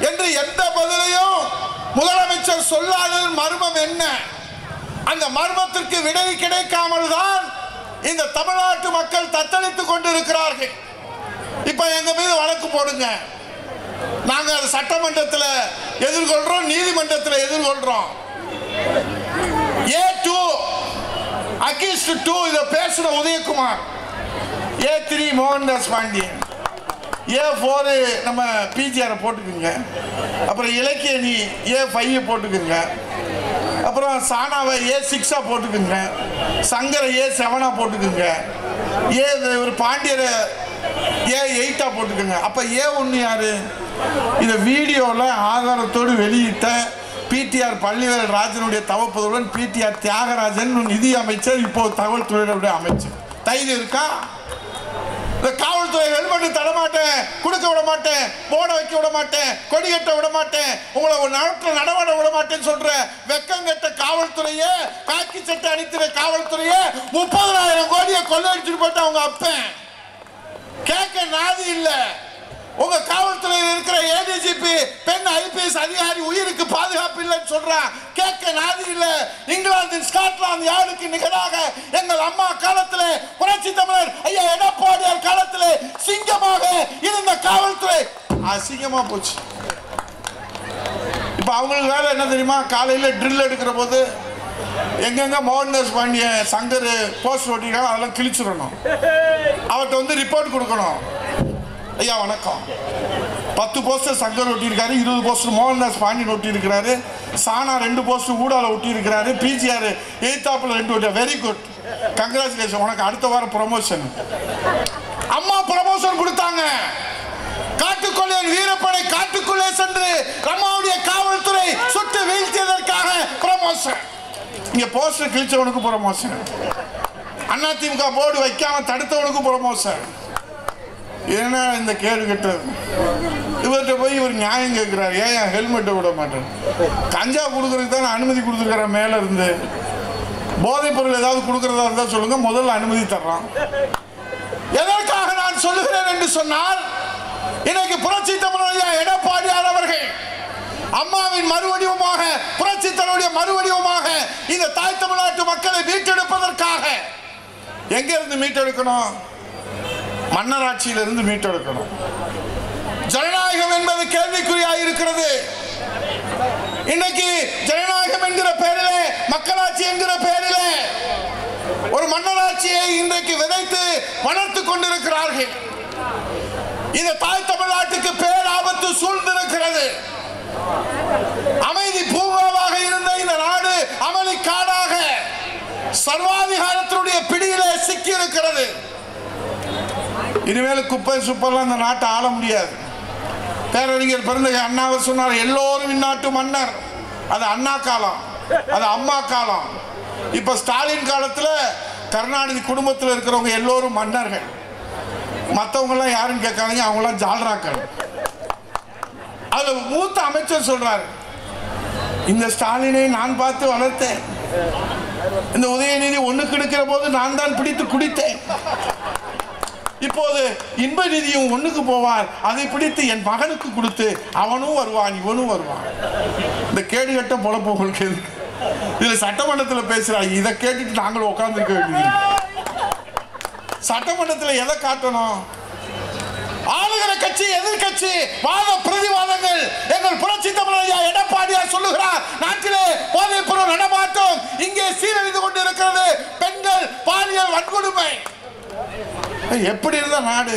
என்று எந்த பதிலையும் முதலமைச்சர் சொல்லாதது மர்மம் என்ன? அந்த மர்மத்திற்கு விடை கிடைக்காமல் தான் இந்த தமிழ்நாட்டு மக்கள் தத்தளித்துக் கொண்டிருக்கிறார்கள். இப்ப எங்க மீது வழக்கு போடுங்க, நாங்க அது சட்டமன்றத்தில் எதிர்கொள்றோம், நீதிமன்றத்தில் எதிர்கொள்றோம். A2 against 2 இத பேசுற உதயகுமார், A3 மோகன்தாஸ் பாண்டியன், A4 நம்ம பிஜிஆர் போட்டுக்குங்க, அப்புறம் இலக்கிய நீ A5 போட்டுக்குங்க, அப்புறம் சானாவை A6 போட்டுக்குங்க, சங்கரை A7 போட்டுக்குங்க, ஒரு பாண்டியரை A8 போட்டுக்குங்க. அப்ப A1 யாரு? இந்த வீடியோல ஆதாரத்தோடு வெளியிட்ட பிடிஆர் பழனிவேல் ராஜனுடைய தவப்புதல்வன் பிடிஆர் தியாகராஜன் நிதி அமைச்சர், இப்போ தகவல் துறையுடைய அமைச்சர். தைரியம் இருக்கா? காவல்துறை ஹெல்மெட் தரமாட்டேன், கொடுக்க விட மாட்டேன், போட வைக்க விட மாட்டேன், கொடி கட்ட விட மாட்டேன், உங்களை ஒரு நாட்டில் நடமாட விட மாட்டேன்னு சொல்ற வெக்கங்கட்ட காவல்துறையே, காக்கி சட்டை அணித்திர காவல்துறையே 30,000 கோடியை கொள்ளையடிச்சுட்டு போட்டு அவங்க அப்பன் கேட்க நாதி இல்ல. உங்க காவல்துறையில் இருக்கிற ஏடிஜிபி பெண் ஐபிஎஸ் அதிகாரி உயிருக்கு பாதுகாப்பு இல்லைன்னு சொல்றான், கேட்க நாதி இல்ல. இங்கிலாந்தின் ஸ்காட்லாந்து யார்டுக்கு நிகராக எங்கள் அம்மா காலத்திலே புரட்சி தமிழர் ஐயா எடப்பாடியார் காலத்திலே சிங்கமாக இருந்த காவல்துறை அசிங்கமா போச்சு. இப்ப அவங்களுக்கு வேலை என்ன தெரியுமா? காலையில ட்ரில் எடுக்கிற போது எங்கெங்க மோகன்தாஸ் பாண்டியன் சங்கர் போஸ்ட் ஓட்டிக்கலாம் அதெல்லாம் கிழிச்சிடணும், அவர்கிட்ட ரிப்போர்ட் கொடுக்கணும். ஐயா வணக்கம். 10 போஸ்டர் சங்கர் ஒட்டியிருக்காரு, 20 போஸ்டர் மோகன்தாஸ் பாண்டியன் ஒட்டியிருக்கிறாரு, சானா 2 போஸ்டர் ஊடால ஒட்டியிருக்கிறாரு, பிஜிஆர் எய்தாப்பில் 2 ஒட்டி. Very good, congratulation. உனக்கு அடுத்த வாரம் ப்ரமோஷன். அம்மா ப்ரமோஷன் கொடுத்தாங்க. காட்டுக்கொள்ளை வீரப்படை காட்டுக்குள்ளே சென்று அம்மாவுடைய காவல்துறை சுட்டு வீழ்த்தியதற்காக ப்ரமோஷன். இங்க போஸ்டர் கிழிச்சவனுக்கு ப்ரமோஷன், அதிமுக போர்டு வைக்காம தடுத்தவனுக்கு ப்ரமோஷன். ஏன்னா இந்த கேடு கெட்டது. இவர்கிட்ட போய் இவர் நியாயம் கேட்கிறார், ஏன் ஹெல்மெட்டை விட மாட்டேன். கஞ்சா கொடுக்கறதுக்கு தான் அனுமதி கொடுத்துருக்கிறேன். மேல இருந்து போதைப் பொருள் ஏதாவது கொடுக்கறதா இருந்தா சொல்லுங்க, முதல்ல அனுமதி தர்றான். எதற்காக நான் சொல்லுகிறேன் என்று சொன்னால், இன்னைக்கு புரட்சி தமிழர் எடப்பாடியார் அவர்கள் அம்மாவின் மறுவடிவமாக, புரட்சி தலைவருடைய மறுவடிவமாக இந்த தாய் தமிழ்நாட்டு மக்களை மீட்டெடுப்பதற்காக எங்க இருந்து மீட்டெடுக்கணும்? மன்னராட்சியிலிருந்து மீட்டெடுக்கணும். ஜனநாயகம் என்பது கேள்விக்குறியாக இருக்கிறது. இன்னைக்கு ஜனநாயகம் என்கிற பெயரிலே, மக்களாட்சி என்கிற பெயரிலே ஒரு மன்னராட்சியை இன்றைக்கு விதைத்து வளர்த்து கொண்டிருக்கிறார்கள். இந்த தாய் தமிழ்நாட்டுக்கு பேராபத்து சூழ்ந்திருக்கிறது. அமைதி பூங்காவாக இருந்த இந்த நாடு அமளி காடாக சர்வாதிகாரத்தினுடைய பிடியிலே சிக்கி இருக்கிறது. இனிமேல் குப்பை சுப்பெல்லாம் இந்த நாட்டை ஆள முடியாது. பேரறிஞர் பெருந்தகை அண்ணாவை சொன்னார், எல்லோரும் இந்நாட்டு மன்னர். அது அண்ணா காலம், அது அம்மா காலம். இப்ப ஸ்டாலின் காலத்துல கருணாநிதி குடும்பத்தில் இருக்கிறவங்க எல்லோரும் மன்னர்கள். மற்றவங்க எல்லாம் யாருன்னு கேட்காதீங்க, அவங்க எல்லாம் ஜால்ராக்கள். அதுல மூத்த அமைச்சர் சொல்றாரு, இந்த ஸ்டாலினை நான் பார்த்து வளர்த்தேன். இந்த உதயநிதி ஒண்ணுக்கு எடுக்கிற போது நான் தான் பிடித்து குடித்தேன். இப்போது இன்ப நிதியும் ஒண்ணுக்கு போவார், அதை பிடித்து என் மகனுக்கு கொடுத்து அவனும் வருவான் இவனும் வருவான். இந்த கேடுகட்ட பொழப்பு இதுல சட்டமன்றத்தில் பேசுறாங்க. இதை கேட்டுட்டு நாங்களும் உட்கார்ந்து இருக்க வேண்டியது. சட்டமன்றத்தில் எதை காட்டணும்? ஆளுகிற கட்சி எதிர்கட்சி வாத பிரதிவாதங்கள். எங்கள் புரட்சி தமிழர் எடப்பாடியார் சொல்லுகிறார், நாட்டிலே போதைப் பொருள் நடமாட்டம் இங்கே சீரழிந்து கொண்டிருக்கிறது. பெண்கள் பாலியல் வன்கொடுமை. எப்படி இருந்த நாடு?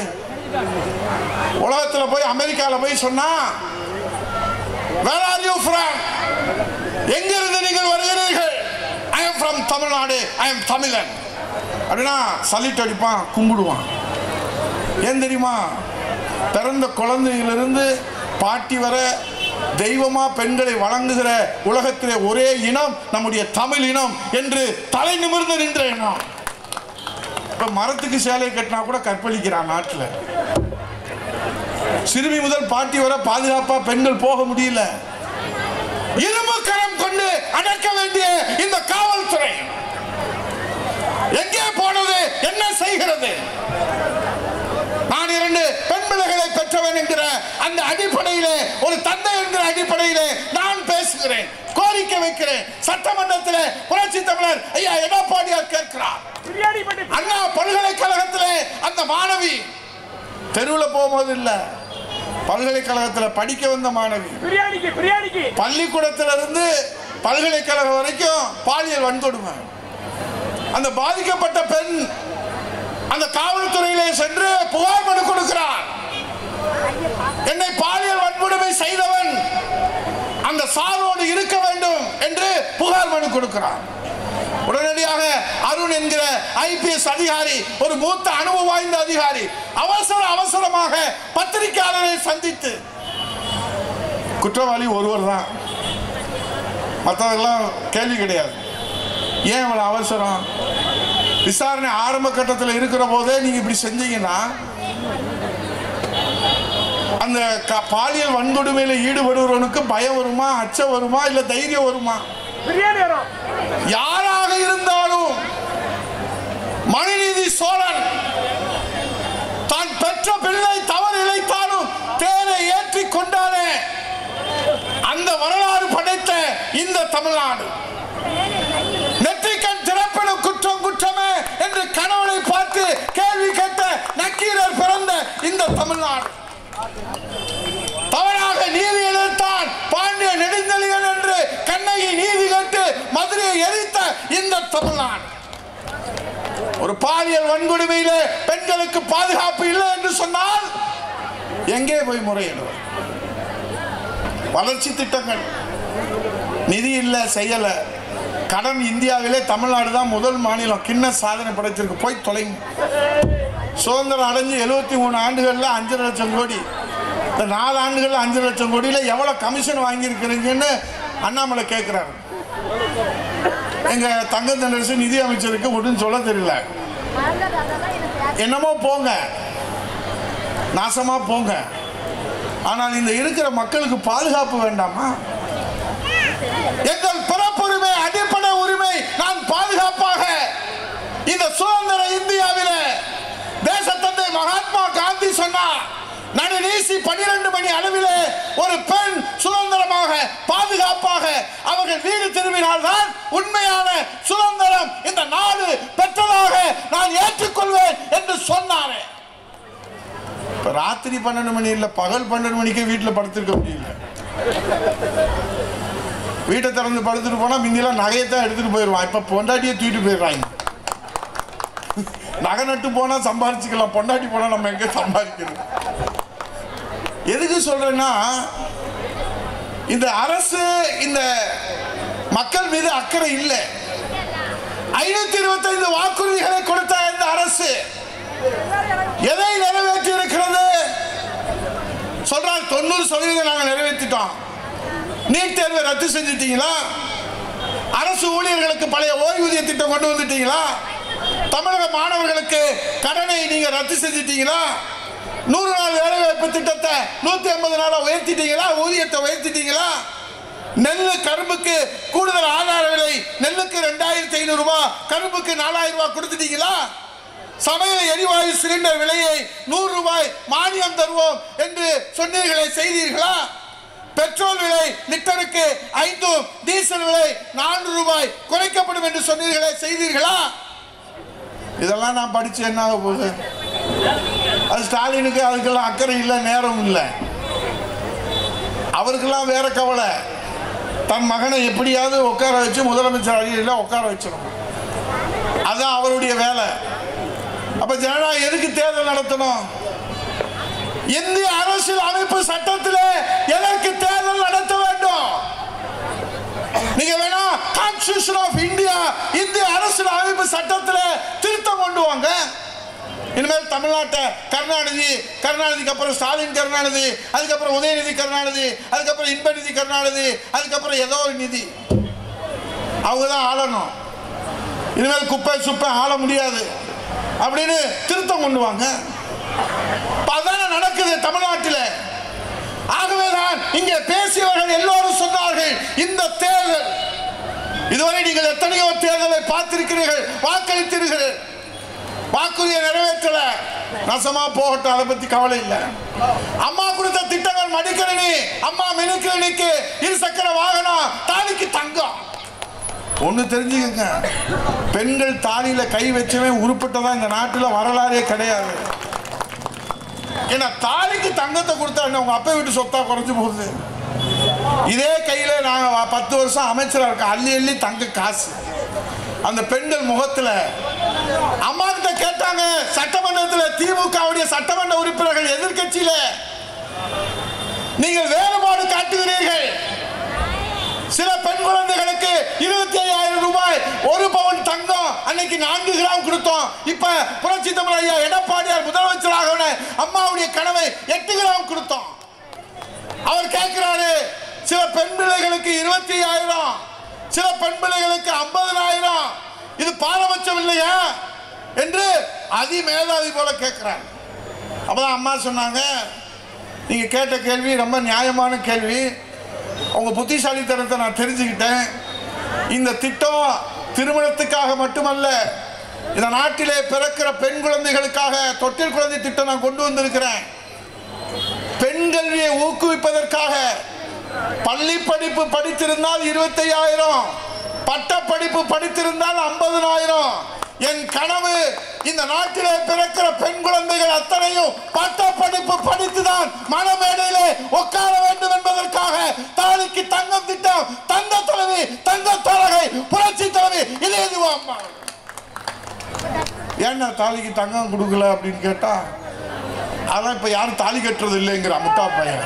உலகத்தில் போய் அமெரிக்காவில் போய் சொன்னா, where are you from? எங்கிருந்து நீங்கள் வருகிறீர்கள்? I am from Tamil Nadu, I am தமிழன் அப்படின்னா சலிட்டு அடிப்பான், கும்பிடுவான். ஏன் தெரியுமா? பிறந்த குழந்தையிலிருந்து பாட்டி வர தெய்வமா பெண்களை வழங்குகிற உலகத்திலே ஒரே இனம் நம்முடைய தமிழ் இனம் என்று தலை நிமிர்ந்து நின்ற இனம். இப்ப மரத்துக்கு சேலை கட்டினா கூட கற்பழிக்கிறான் நாட்டில். சிறுமி முதல் பாட்டி வர பாதுகாப்பா பெண்கள் போக முடியல. இரும்பு கரம் கொண்டு அடக்க வேண்டிய இந்த காவல்துறை எங்கே போனது? என்ன செய்கிறது? நான் 2 பெண் பிள்ளைகளை பெற்றவன் என்கிற அந்த அடிப்படையிலே, ஒரு தந்தை என்கிற அடிப்படையிலே நான் பேசுகிறேன், கோரிக்கை வைக்கிறேன். சட்டமன்றத்திலே புரட்சி தமிழர் ஐயா எடப்பாடியார் கேட்கிறார். அண்ணா பல்கலைக்கழகத்திலே அந்த மாணவி தெருவில் போகும்போது இல்ல, பல்கலைக்கழகத்தில் படிக்க வந்த மாணவி பள்ளிக்கூடத்திலிருந்து பல்கலைக்கழகம் வரைக்கும் பாலியல் வன்கொடுமை. அந்த பாதிக்கப்பட்ட பெண் அந்த காவல்துறையிலே சென்று புகார் மனு கொடுக்கிறார். என்னை பாலியல் வன்கொடுமை செய்தவன் அந்த சாரோடு இருக்க வேண்டும் என்று புகார் மனு கொடுக்கிறார். உடனடியாக அருண் என்கிற ஐபிஎஸ் அதிகாரி, ஒரு மூத்த அனுபவம் வாய்ந்த அதிகாரி, அவசரமாக பத்திரிகையாளரை சந்தித்து, குற்றவாளி ஒருவர் தான், மற்றவர்களாம் கேள்வி கிடையாது. ஏன் இவ்வளவு அவசரம்? விசாரணை ஆரம்ப கட்டத்தில் இருக்கிற போதே நீங்க இப்படி செஞ்சீங்கன்னா அந்த பாலியல் வன்கொடுமையில ஈடுபடுவவனுக்கு பயம் வருமா, அச்சம் வருமா, இல்ல தைரியம் வருமா? யாராக இருந்தாலும் மனுநீதி சோழன் தான் பெற்ற பிள்ளை தவறு இழைத்தாலும் தேரை ஏற்றி கொண்டாலே அந்த வரலாறு படைத்த இந்த தமிழ்நாடு. நெற்றிக்கண் திறப்படும் குற்றம் குற்றமே என்று கணவனை பார்த்து கேள்வி கேட்ட நக்கீரர் பிறந்த இந்த தமிழ்நாடு. தவறாக நீதி எதிர்த்தான் பாண்டிய நெடுந்தெளியன் என்று கண்ணகி நீதி கேட்டு மதுரையை எரித்த இந்த தமிழ்நாடு. ஒரு பாலியல் வன்கொடுமையிலே பெண்களுக்கு பாதுகாப்பு இல்லை என்று சொன்னால் எங்கே போய் முறையிடுறோம்? வளர்ச்சி திட்டங்கள் நிதி இல்லை, செய்யலை. கடன் இந்தியாவிலே தமிழ்நாடு தான் முதல் மாநிலம், கிண்ண சாதனை படைத்திருக்கு. போய் தொலைங்க. சுதந்திரம் அடைஞ்சு 73 ஆண்டுகளில் 5 லட்சம் கோடி, இந்த 4 ஆண்டுகளில் 5 லட்சம் கோடியில் எவ்வளோ கமிஷன் வாங்கியிருக்கிறீங்கன்னு அண்ணாமலை கேட்குறாரு. எங்கள் தங்க தென்னரசு நிதி அமைச்சருக்கு ஒன்றும் சொல்ல தெரியல. என்னமோ போங்க, நாசமாக போங்க. ஆனால் இந்த இருக்கிற மக்களுக்கு பாதுகாப்பு வேண்டாமா? எங்கள் பிறப்புரிமை, அடிப்படை உரிமை நான் பாதுகாப்பாக இந்த சுதந்திர இந்தியாவில் தேசத்தந்தை மகாத்மா காந்தி சொன்னார், நடுநீசி 12 மணி அளவிலே ஒரு பெண் சுதந்திரமாக பாதுகாப்பாக அவர்கள் வீடு திரும்பினால்தான் உண்மையான சுதந்திரம் இந்த நாடு பெற்றதாக நான் ஏற்றுக்கொள்வேன் என்று சொன்னாரே. ராத்திரி 12 மணி இல்லை, பகல் 12 மணிக்கே வீட்டில் படுத்திருக்க முடியல. வீட்டை திறந்து படுத்துட்டு போனா முந்திலாம் நகையத்தான் எடுத்துட்டு போயிடுவான். இப்ப பொண்டாட்டியை தூக்கிட்டு போயிடுறாங்க. நகை நட்டு போனா சம்பாதிச்சுக்கலாம், பொண்டாட்டி போனா நம்ம எங்க சம்பாதிக்கணும்? எதுக்கு சொல்றேன்னா, இந்த அரசு இந்த மக்கள் மீது அக்கறை இல்லை. 525 வாக்குறுதிகளை கொடுத்த இந்த அரசு எதை நிறைவேற்றி இருக்கிறது? சொல்றாங்க 90% நாங்கள் நிறைவேற்றிட்டோம். நீட் தேர்வை ரத்து செஞ்சிட்டீங்களா? அரசு ஊழியர்களுக்கு பழைய ஓய்வூதிய திட்டம் கொண்டு வந்துட்டீங்களா? தமிழக மாணவர்களுக்கு கடனை நீங்க ரத்து செஞ்சிட்டீங்களா? 100 நாள் வேலைவாய்ப்பு திட்டத்தை 150 நாளா உயர்த்திட்டீங்களா? ஊதியத்தை உயர்த்திட்டீங்களா? நெல்லு கரும்புக்கு கூடுதல் ஆதார விலை, நெல்லுக்கு 2500 ரூபாய், கரும்புக்கு 4000 ரூபாய் கொடுத்துட்டீங்களா? சமையல் எரிவாயு சிலிண்டர் விலையை 100 ரூபாய் மானியம் தருவோம் என்று சொன்னீர்களே, செய்தீர்களா? பெட்ரோல் விலை லிட்டருக்கு 5, டீசல் விலை 400 ரூபாய் குறைக்கப்படும் என்று சொன்னீர்களே, செய்தீர்களா? இதெல்லாம் நான் படிச்சு என்ன ஆக போகுது? அது ஸ்டாலினுக்கு அதுக்கெல்லாம் அக்கறை இல்லை, நேரம் இல்லை. அவருக்கெல்லாம் வேற கவலை. தன் மகனை எப்படியாவது உட்கார வச்சு முதலமைச்சர் அடியில் உட்கார வச்சிடணும், அதுதான் அவருடைய வேலை. அப்ப ஜனநாயகம் எதுக்கு தேர்தல் நடத்தணும்? இந்திய அரசியல் அமைப்பு சட்டத்திலே எதற்கு தேர்தல் நடத்த வேண்டும்? நீங்க வேணா கான்ஸ்டிடியூஷன் ஆஃப் இந்தியா, இந்திய அரசியல் அமைப்பு சட்டத்திலே திருத்தம் கொண்டு வாங்க. இனிமேல் தமிழ்நாட்டை கருணாநிதிக்கு அப்புறம் ஸ்டாலின் கருணாநிதி, அதுக்கப்புறம் உதயநிதி கருணாநிதி, அதுக்கப்புறம் இன்பநிதி கருணாநிதி, அதுக்கப்புறம் ஏதோ ஒரு நிதி, அவங்க தான் ஆளணும். இனிமேல் குப்பை சுப்பை ஆள முடியாது அப்படின்னு திருத்தம் கொண்டு வாங்க. அதான நடக்குது தமிழ்நாட்டில். ஆகவேதான் இங்கே பேசியவர்கள் எல்லோரும் சொன்னார்கள், இந்த தேர்தல், இதுவரை நீங்கள் எத்தனையோ தேர்தலை பார்த்திருக்கிறீர்கள், வாக்களித்தீர்கள், வாக்குறுதியை நிறைவேற்றல, நசமா போகட்டும், அதை பத்தி கவலை இல்லை. அம்மா கொடுத்த திட்டங்கள் மடிக்கணினி, அம்மா மினிக்கிளினிக்கு, 2 சக்கர வாகனம், தாலிக்கு தங்கம். ஒண்ணு தெரிஞ்சுக்கங்க, பெண்கள் தாலியில கை வச்சவன் உருப்பட்டதா இந்த நாட்டில் வரலாறே கிடையாது. ஏன்னா தாலிக்கு தங்கத்தை கொடுத்தா உங்க அப்பா வீட்டு சொத்தா குறைஞ்சு போகுது. இதே கையில நாங்க 10 வருஷம் அமைச்சரா இருக்க, அள்ளி அள்ளி தங்க காசு அந்த பெண்கள் முகத்துல. அம்மா கிட்ட கேட்டாங்க சட்டமன்றத்தில், திமுகவுடைய சட்டமன்ற உறுப்பினர்கள், எதிர்கட்சியில நீங்கள் வேறுபாடு காட்டுகிறீர்கள். சில பெண் குழந்தைகளுக்கு 25,000 ரூபாய், 1 பவுன் தங்கம் அன்னைக்கு 4 கிராம் கொடுத்தோம். இப்ப புரட்சி தமிழர் ஐயா எடப்பாடியார் முதலமைச்சராக அம்மாவுடைய கனவை 8 கிராம் கொடுத்தோம். அவர் கேட்கிறாரு, சில பெண் பிள்ளைகளுக்கு 25,000, சில பெண் பிள்ளைகளுக்கு 50,000, இது பாரபட்சம் இல்லையா என்று அதிமேதாவி போல கேட்கிறார். அப்பதான் அம்மா சொன்னாங்க, நீங்க கேட்ட கேள்வி ரொம்ப நியாயமான கேள்வி, உங்க புத்திசாலித்தனத்தை நான் தெரிஞ்சுக்கிட்டேன். இந்த திட்டம் திருமணத்துக்காக மட்டுமல்ல, இந்த நாட்டிலே பிறக்கிற பெண் குழந்தைகளுக்காக தொட்டில் குழந்தை திட்டம் நான் கொண்டு வந்திருக்கிறேன். பெண் கல்வியை ஊக்குவிப்பதற்காக பள்ளி படிப்பு படித்திருந்தால் 25,000, பட்ட படிப்பு படித்திருந்தால் 50,000. என் கனவு இந்த நாட்டிலே பிறக்கிற பெண் குழந்தைகள் அத்தனையும் பட்ட படிப்பு படித்துதான் மணமேடையிலே உட்கார வேண்டும் என்பதற்காக தாலிக்கு தங்கம் திட்டம், தங்க தலைவி, தங்க தலகை, புரட்சி தலைவி, இது எதுவா அம்மா? ஏன்னா தாலிக்கு தங்கம் கொடுக்கல அப்படின்னு கேட்டா, அதான் இப்போ யாரும் தாலி கட்டுறது இல்லைங்கிற முட்டா பையன்.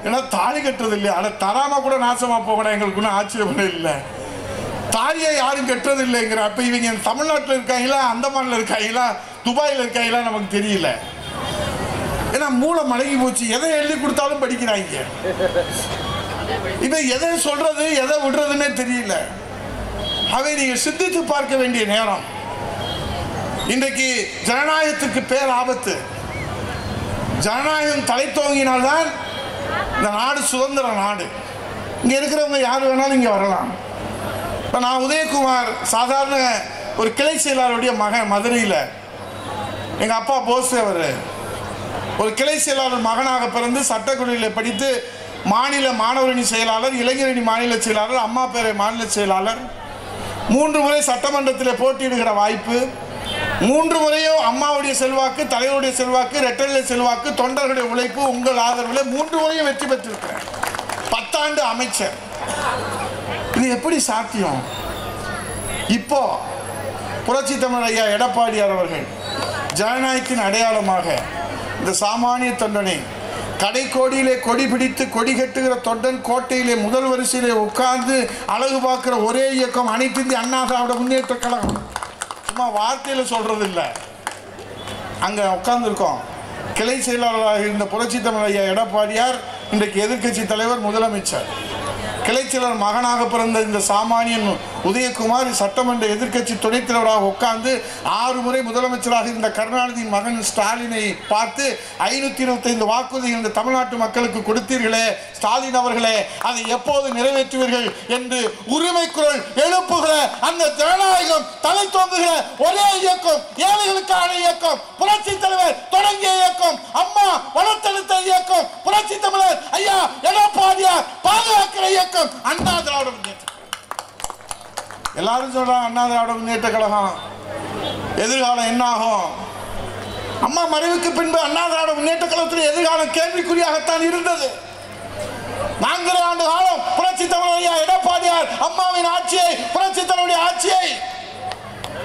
ஏன்னா தாலி கட்டுறது இல்லையா, அதை தராம கூட நாசமாக போகணும், எங்களுக்கு ஒன்றும் ஆச்சரியம் இல்லை. தாலியை யாரும் கட்டுறது இல்லைங்கிற. அப்போ இவங்க தமிழ்நாட்டில் இருக்காங்களா, அந்தமானில் இருக்காங்களா, துபாயில் இருக்காங்களா நமக்கு தெரியல. ஏன்னா மூளை மடங்கி போச்சு, எதை எழுதி கொடுத்தாலும் படிக்கிறாங்க. இப்போ எதை சொல்றது எதை விடுறதுன்னே தெரியல. அவை நீங்கள் சிந்தித்து பார்க்க வேண்டிய நேரம். இன்றைக்கு ஜனநாயகத்துக்கு பேர் ஆபத்து. ஜனநாயகம் தலை தோங்கினால்தான் இந்த நாடு சுதந்திர நாடு. இங்கே இருக்கிறவங்க யார் வேணாலும் இங்கே வரலாம். இப்போ நான் உதயகுமார் சாதாரண ஒரு கிளை செயலாளருடைய மகன். மதுரையில் எங்கள் அப்பா போஸ் அவர் ஒரு கிளை செயலாளர் மகனாக பிறந்து சட்டக்கல்லூரியில் படித்து மாநில மாணவரணி செயலாளர், இளைஞரணி மாநில செயலாளர், அம்மா பேரை மாநில செயலாளர், 3 முறை சட்டமன்றத்தில் போட்டியிடுகிற வாய்ப்பு, 3 முறையும் அம்மாவுடைய செல்வாக்கு, தலைவருடைய செல்வாக்கு, ரெட்டலை செல்வாக்கு, தொண்டர்களுடைய உழைப்பு, உங்கள் ஆதரவில் 3 முறையும் வெற்றி பெற்றிருக்கிறேன். 10 ஆண்டு அமைச்சர். இது எப்படி சாத்தியம்? இப்போ புரட்சி தமிழர் ஐயா எடப்பாடியார் அவர்கள் ஜனநாயகத்தின் அடையாளமாக இந்த சாமானிய தொண்டனை கடைக்கோடியிலே கொடி பிடித்து கொடி கட்டுகிற தொண்டன் கோட்டையிலே முதல் வரிசையிலே உட்கார்ந்து அழகு பார்க்கிற ஒரே இயக்கம் அனைத்து இந்திய அண்ணா திராவிட முன்னேற்ற கழகம். சும்மா வார்த்தையில் சொல்றது இல்லை, அங்கே உட்கார்ந்துருக்கோம். கிளை செயலாளராக இருந்த புரட்சி தமிழர் ஐயா எடப்பாடியார் இன்றைக்கு எதிர்க்கட்சி தலைவர், முதலமைச்சர். கிளைச்செயலர் மகனாக பிறந்த இந்த சாமானியன் உதயகுமார் சட்டமன்ற எதிர்க்கட்சி துணைத் தலைவராக உட்கார்ந்து 6 முறை முதலமைச்சராக இருந்த கருணாநிதியின் மகன் ஸ்டாலினை பார்த்து 525 வாக்குறுதிகள் இந்த தமிழ்நாட்டு மக்களுக்கு கொடுத்தீர்களே ஸ்டாலின் அவர்களே, அதை எப்போது நிறைவேற்றுவீர்கள் என்று உரிமை குரல் எழுப்புகிற அந்த ஜனநாயகம் தலை தோங்குகிற ஒரே இயக்கம், ஏழைகளுக்கான இயக்கம், புரட்சி தலைவர் தொடங்கிய இயக்கம், அம்மா வளர்த்தெடுத்த இயக்கம், புரட்சி தமிழர் ஐயா எடப்பாடியார் பாதுகாக்கிற இயக்கம் அண்ணா திராவிட முன்னேற்ற. எல்லாரும் சொல்றாங்க அண்ணா திராவிட முன்னேற்ற கழகம் எதிர்காலம் என்ன ஆகும்? அம்மா மறைவுக்கு பின்பு அண்ணா திராவிட முன்னேற்ற கழகத்தில் எதிர்காலம் கேள்விக்குறியாகத்தான் இருந்தது. 4 ஆண்டு காலம் புரட்சி தமிழர் எடப்பாடியார் அம்மாவின் ஆட்சியை, புரட்சி தலைவருடைய ஆட்சியை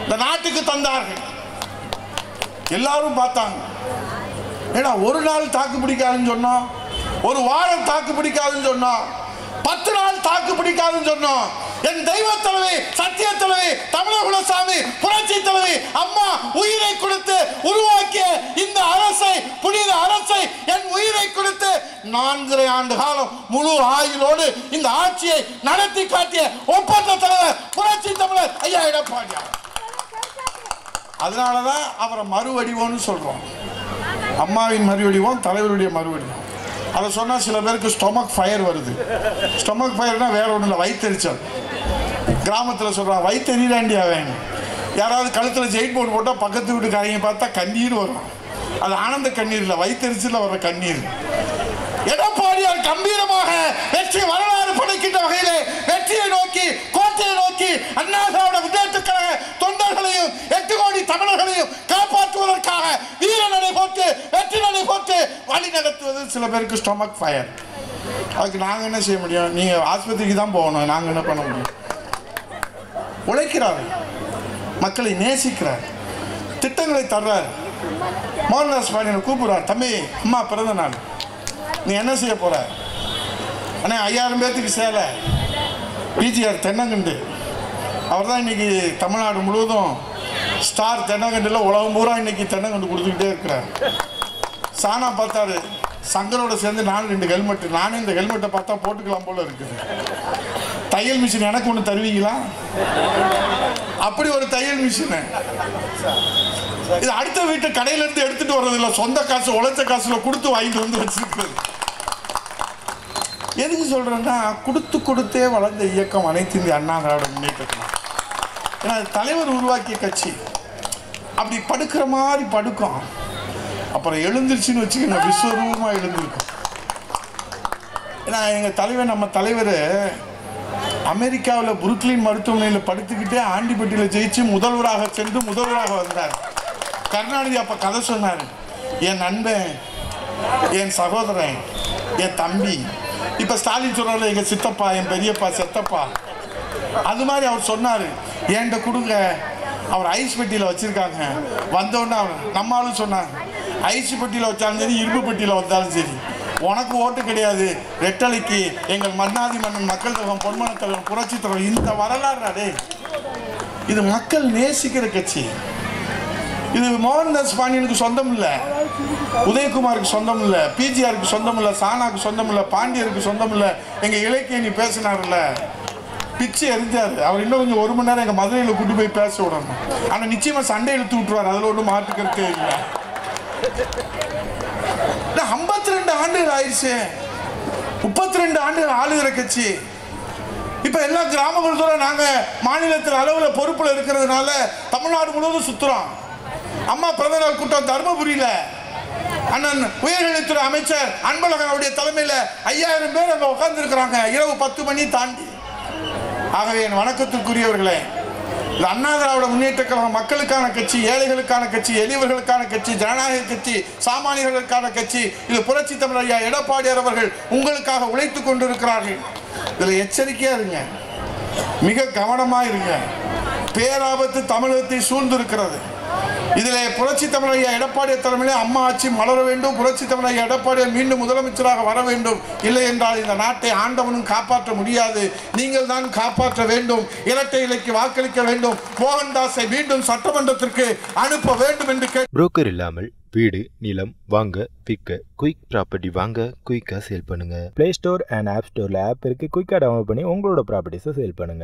இந்த நாட்டுக்கு தந்தார்கள். எல்லாரும் பார்த்தாங்க. ஏன்னா ஒரு நாள் தாக்கு பிடிக்காதுன்னு சொன்னோம், ஒரு வாரம் தாக்கு பிடிக்காதுன்னு சொன்னோம், 10 நாள் தாக்கு பிடிக்காதுன்னு சொன்னோம். என் தெய்வ தலைவி, சத்திய தலைவி, தமிழகுலசாமி, புரட்சி தலைவி அம்மா உயிரை கொடுத்து உருவாக்கிய இந்த அரசை, புனித அரசை, என் உயிரை கொடுத்து 4 ஆண்டு காலம் முழு ஆயுளோடு இந்த ஆட்சியை நடத்தி காட்டிய ஒப்பந்த தலைவர் புரட்சி தமிழர் ஐயா எடப்பாடியார். அதனாலதான் அவரை மறுவடிவோம்னு சொல்றோம். அம்மாவின் மறுவடிவோம், தலைவருடைய மறுவடிவோம். அதை சொன்னால் சில பேருக்கு ஸ்டொமக் ஃபயர் வருது. ஸ்டொமக் ஃபயர்னா வேற ஒன்றும் இல்லை, வயிற்றெரிச்சல். கிராமத்தில் சொல்கிறான் வயிற்றெறியாண்டி அவன். யாராவது கழுத்தில் ஜெயிட் போர்டு போட்டால் பக்கத்து வீட்டுக்காரங்க பார்த்தா கண்ணீர் வரும். அது ஆனந்த கண்ணீர் இல்லை, வயிற்றெரிச்சலில் வர்ற கண்ணீர். எடப்பாடியார் கம்பீரமாக வெற்றி வரலாறு படைக்கின்ற வகையிலே வெற்றியை நோக்கி, கோட்டையை நோக்கி அண்ணா திராவிட முன்னேற்ற கழக தொண்டர்களையும் 8 கோடி தமிழர்களையும் காப்பாற்றுவதற்காக வீர நடை போட்டு வெற்றி நடை போட்டு வழி நடத்துவது சில பேருக்கு ஸ்டொமக் ஃபயர். அதுக்கு நாங்கள் என்ன செய்ய முடியும்? நீங்கள் ஆஸ்பத்திரிக்கு தான் போகணும், நாங்கள் என்ன பண்ண முடியும்? உழைக்கிறார், மக்களை நேசிக்கிறார், திட்டங்களை தர்றார். மோகன்தாஸ் பாண்டியனை கூப்பிடுறார், தம்பி அம்மா பிறந்த நாள், நீ என்ன செய்ய போற? அண்ணே 5000 பேர்த்துக்கு சேலை. பிஜிஆர் தென்னங்கண்டு அவர் தான் இன்னைக்கு தமிழ்நாடு முழுவதும் ஸ்டார் தென்னங்கண்டில் உலகம் பூரா இன்னைக்கு தென்னங்கண்டு கொடுத்துக்கிட்டே இருக்கிறார். சாணா பார்த்தாரு, சங்கரோட சேர்ந்து நான் 2 ஹெல்மெட், நானும் இந்த ஹெல்மெட்டை பார்த்தா போட்டுக்கலாம் போல இருக்குது. தையல் மிஷின் எனக்கு ஒன்று தருவீங்களா? அப்படி ஒரு தையல் மிஷின். இது அடுத்த வீட்டு கடையில இருந்து எடுத்துட்டு வர்றது இல்லை, சொந்த காசு உழைச்ச காசுல கொடுத்து வாங்கிட்டு வந்து வச்சிருக்கிறது. எதுக்கு சொல்றேன்னா, கொடுத்து கொடுத்தே வளர்ந்த இயக்கம் அனைத்து இந்திய அண்ணா திராவிட முன்னேற்ற கழகம். ஏன்னா தலைவர் உருவாக்கிய கட்சி அப்படி படுக்கிற மாதிரி படுக்கும், அப்புறம் எழுந்துருச்சுன்னு வச்சுக்கோங்க, விஸ்வரூபமா எழுந்திருக்கும். ஏன்னா எங்க தலைவர், நம்ம தலைவர் அமெரிக்காவில் புருக்லின் மருத்துவமனையில் படுத்துக்கிட்டே ஆண்டிப்பட்டியில் ஜெயிச்சு முதல்வராக சென்று முதல்வராக வந்தார். கருணாநிதி அப்போ கதை சொன்னார், என் நண்பன், என் சகோதரன், என் தம்பி. இப்போ ஸ்டாலின் சொல்றாரு எங்கள் சித்தப்பா, என் பெரியப்பா, செத்தப்பா. அது மாதிரி அவர் சொன்னார், என்கிட்ட கொடுங்க, அவர் ஐஸ் பெட்டியில் வச்சுருக்காங்க. வந்தோடனே அவர் நம்மளும் சொன்னாங்க, ஐசி பெட்டியில் வச்சாலும் சரி, இரும்பு பெட்டியில் வச்சாலும் சரி, உனக்கு ஓட்டு கிடையாது, ரெட்டலைக்கு எங்கள் மன்னாதி மன்னன் மக்கள் தலைவன் பொன்மன தலைவன் புரட்சி தலைவன். இந்த வரலாறு இது மக்கள் நேசிக்கிற கட்சி. இது மோகன்தாஸ் பாண்டியனுக்கு சொந்தம் இல்லை, உதயகுமாருக்கு சொந்தம் இல்லை, பிஜிஆருக்கு சொந்தம் இல்லை, சானாக்கு சொந்தம் இல்லை, பாண்டியருக்கு சொந்தம் இல்லை. எங்கள் இலக்கியணி பேசினார்ல, பிச்சு எரிஞ்சாரு. அவர் இன்னும் கொஞ்சம் 1 மணி நேரம் எங்கள் மதுரையில் கூட்டு போய் பேச விடணும். ஆனால் நிச்சயமாக சண்டை இழுத்து விட்டுருவார், அதில் ஒன்றும் மாற்றுக்கிறதே இல்லை. 52 ஆண்டுகள் ஆயிடுச்சு, 32 ஆண்டுகள் ஆளுகிற கட்சி. இப்போ எல்லா கிராமங்களும் நாங்கள் மாநிலத்தில் அளவில் பொறுப்பில் இருக்கிறதுனால தமிழ்நாடு முழுவதும் சுற்றுறோம். அம்மா பிறந்தநாள் கூட்டம் தர்மபுரியில் அண்ணன் உயர்கல்வித்துறை அமைச்சர் அன்பழகனுடைய தலைமையில் 5000 பேர் அங்கே உட்கார்ந்துருக்கிறாங்க, இரவு 10 மணி தாண்டி. ஆகவே என் வணக்கத்திற்குரியவர்களே, இந்த அண்ணா திராவிட முன்னேற்ற கழகம் மக்களுக்கான கட்சி, ஏழைகளுக்கான கட்சி, எளியவர்களுக்கான கட்சி, ஜனநாயக கட்சி, சாமானியர்களுக்கான கட்சி. இது புரட்சி தமிழர் ஐயா எடப்பாடியார் அவர்கள் உங்களுக்காக உழைத்துக் கொண்டிருக்கிறார்கள். இதில் எச்சரிக்கையா இருங்க, மிக கவனமா இருங்க. பேராபத்து தமிழகத்தை சூழ்ந்திருக்கிறது. இதில் புரட்சி தமிழர் ஐயா எடப்பாடியார் தலைமையிலே அம்மா ஆட்சி மலர வேண்டும். புரட்சி தமிழர் ஐயா எடப்பாடியார் மீண்டும் முதலமைச்சராக வர வேண்டும். இல்லை என்றால் இந்த நாட்டை ஆண்டவனும் காப்பாற்ற முடியாது, நீங்கள் தான் காப்பாற்ற வேண்டும். இரட்டை இலைக்கு வாக்களிக்க வேண்டும். மோகன்தாஸை மீண்டும் சட்டமன்றத்திற்கு அனுப்ப வேண்டும் என்று புரோக்கர் இல்லாமல் வீடு நிலம் வாங்க விற்க குயிக் ப்ராப்பர்ட்டி வாங்க குயிக்காக சேல் பண்ணுங்க. பிளே ஸ்டோர் அண்ட் ஆப் ஸ்டோரில் ஆப் இருக்கு, குயிக்காக டவுன்லோட் பண்ணி உங்களோட ப்ராப்பர்ட்டிஸை சேல் பண்ணுங்க.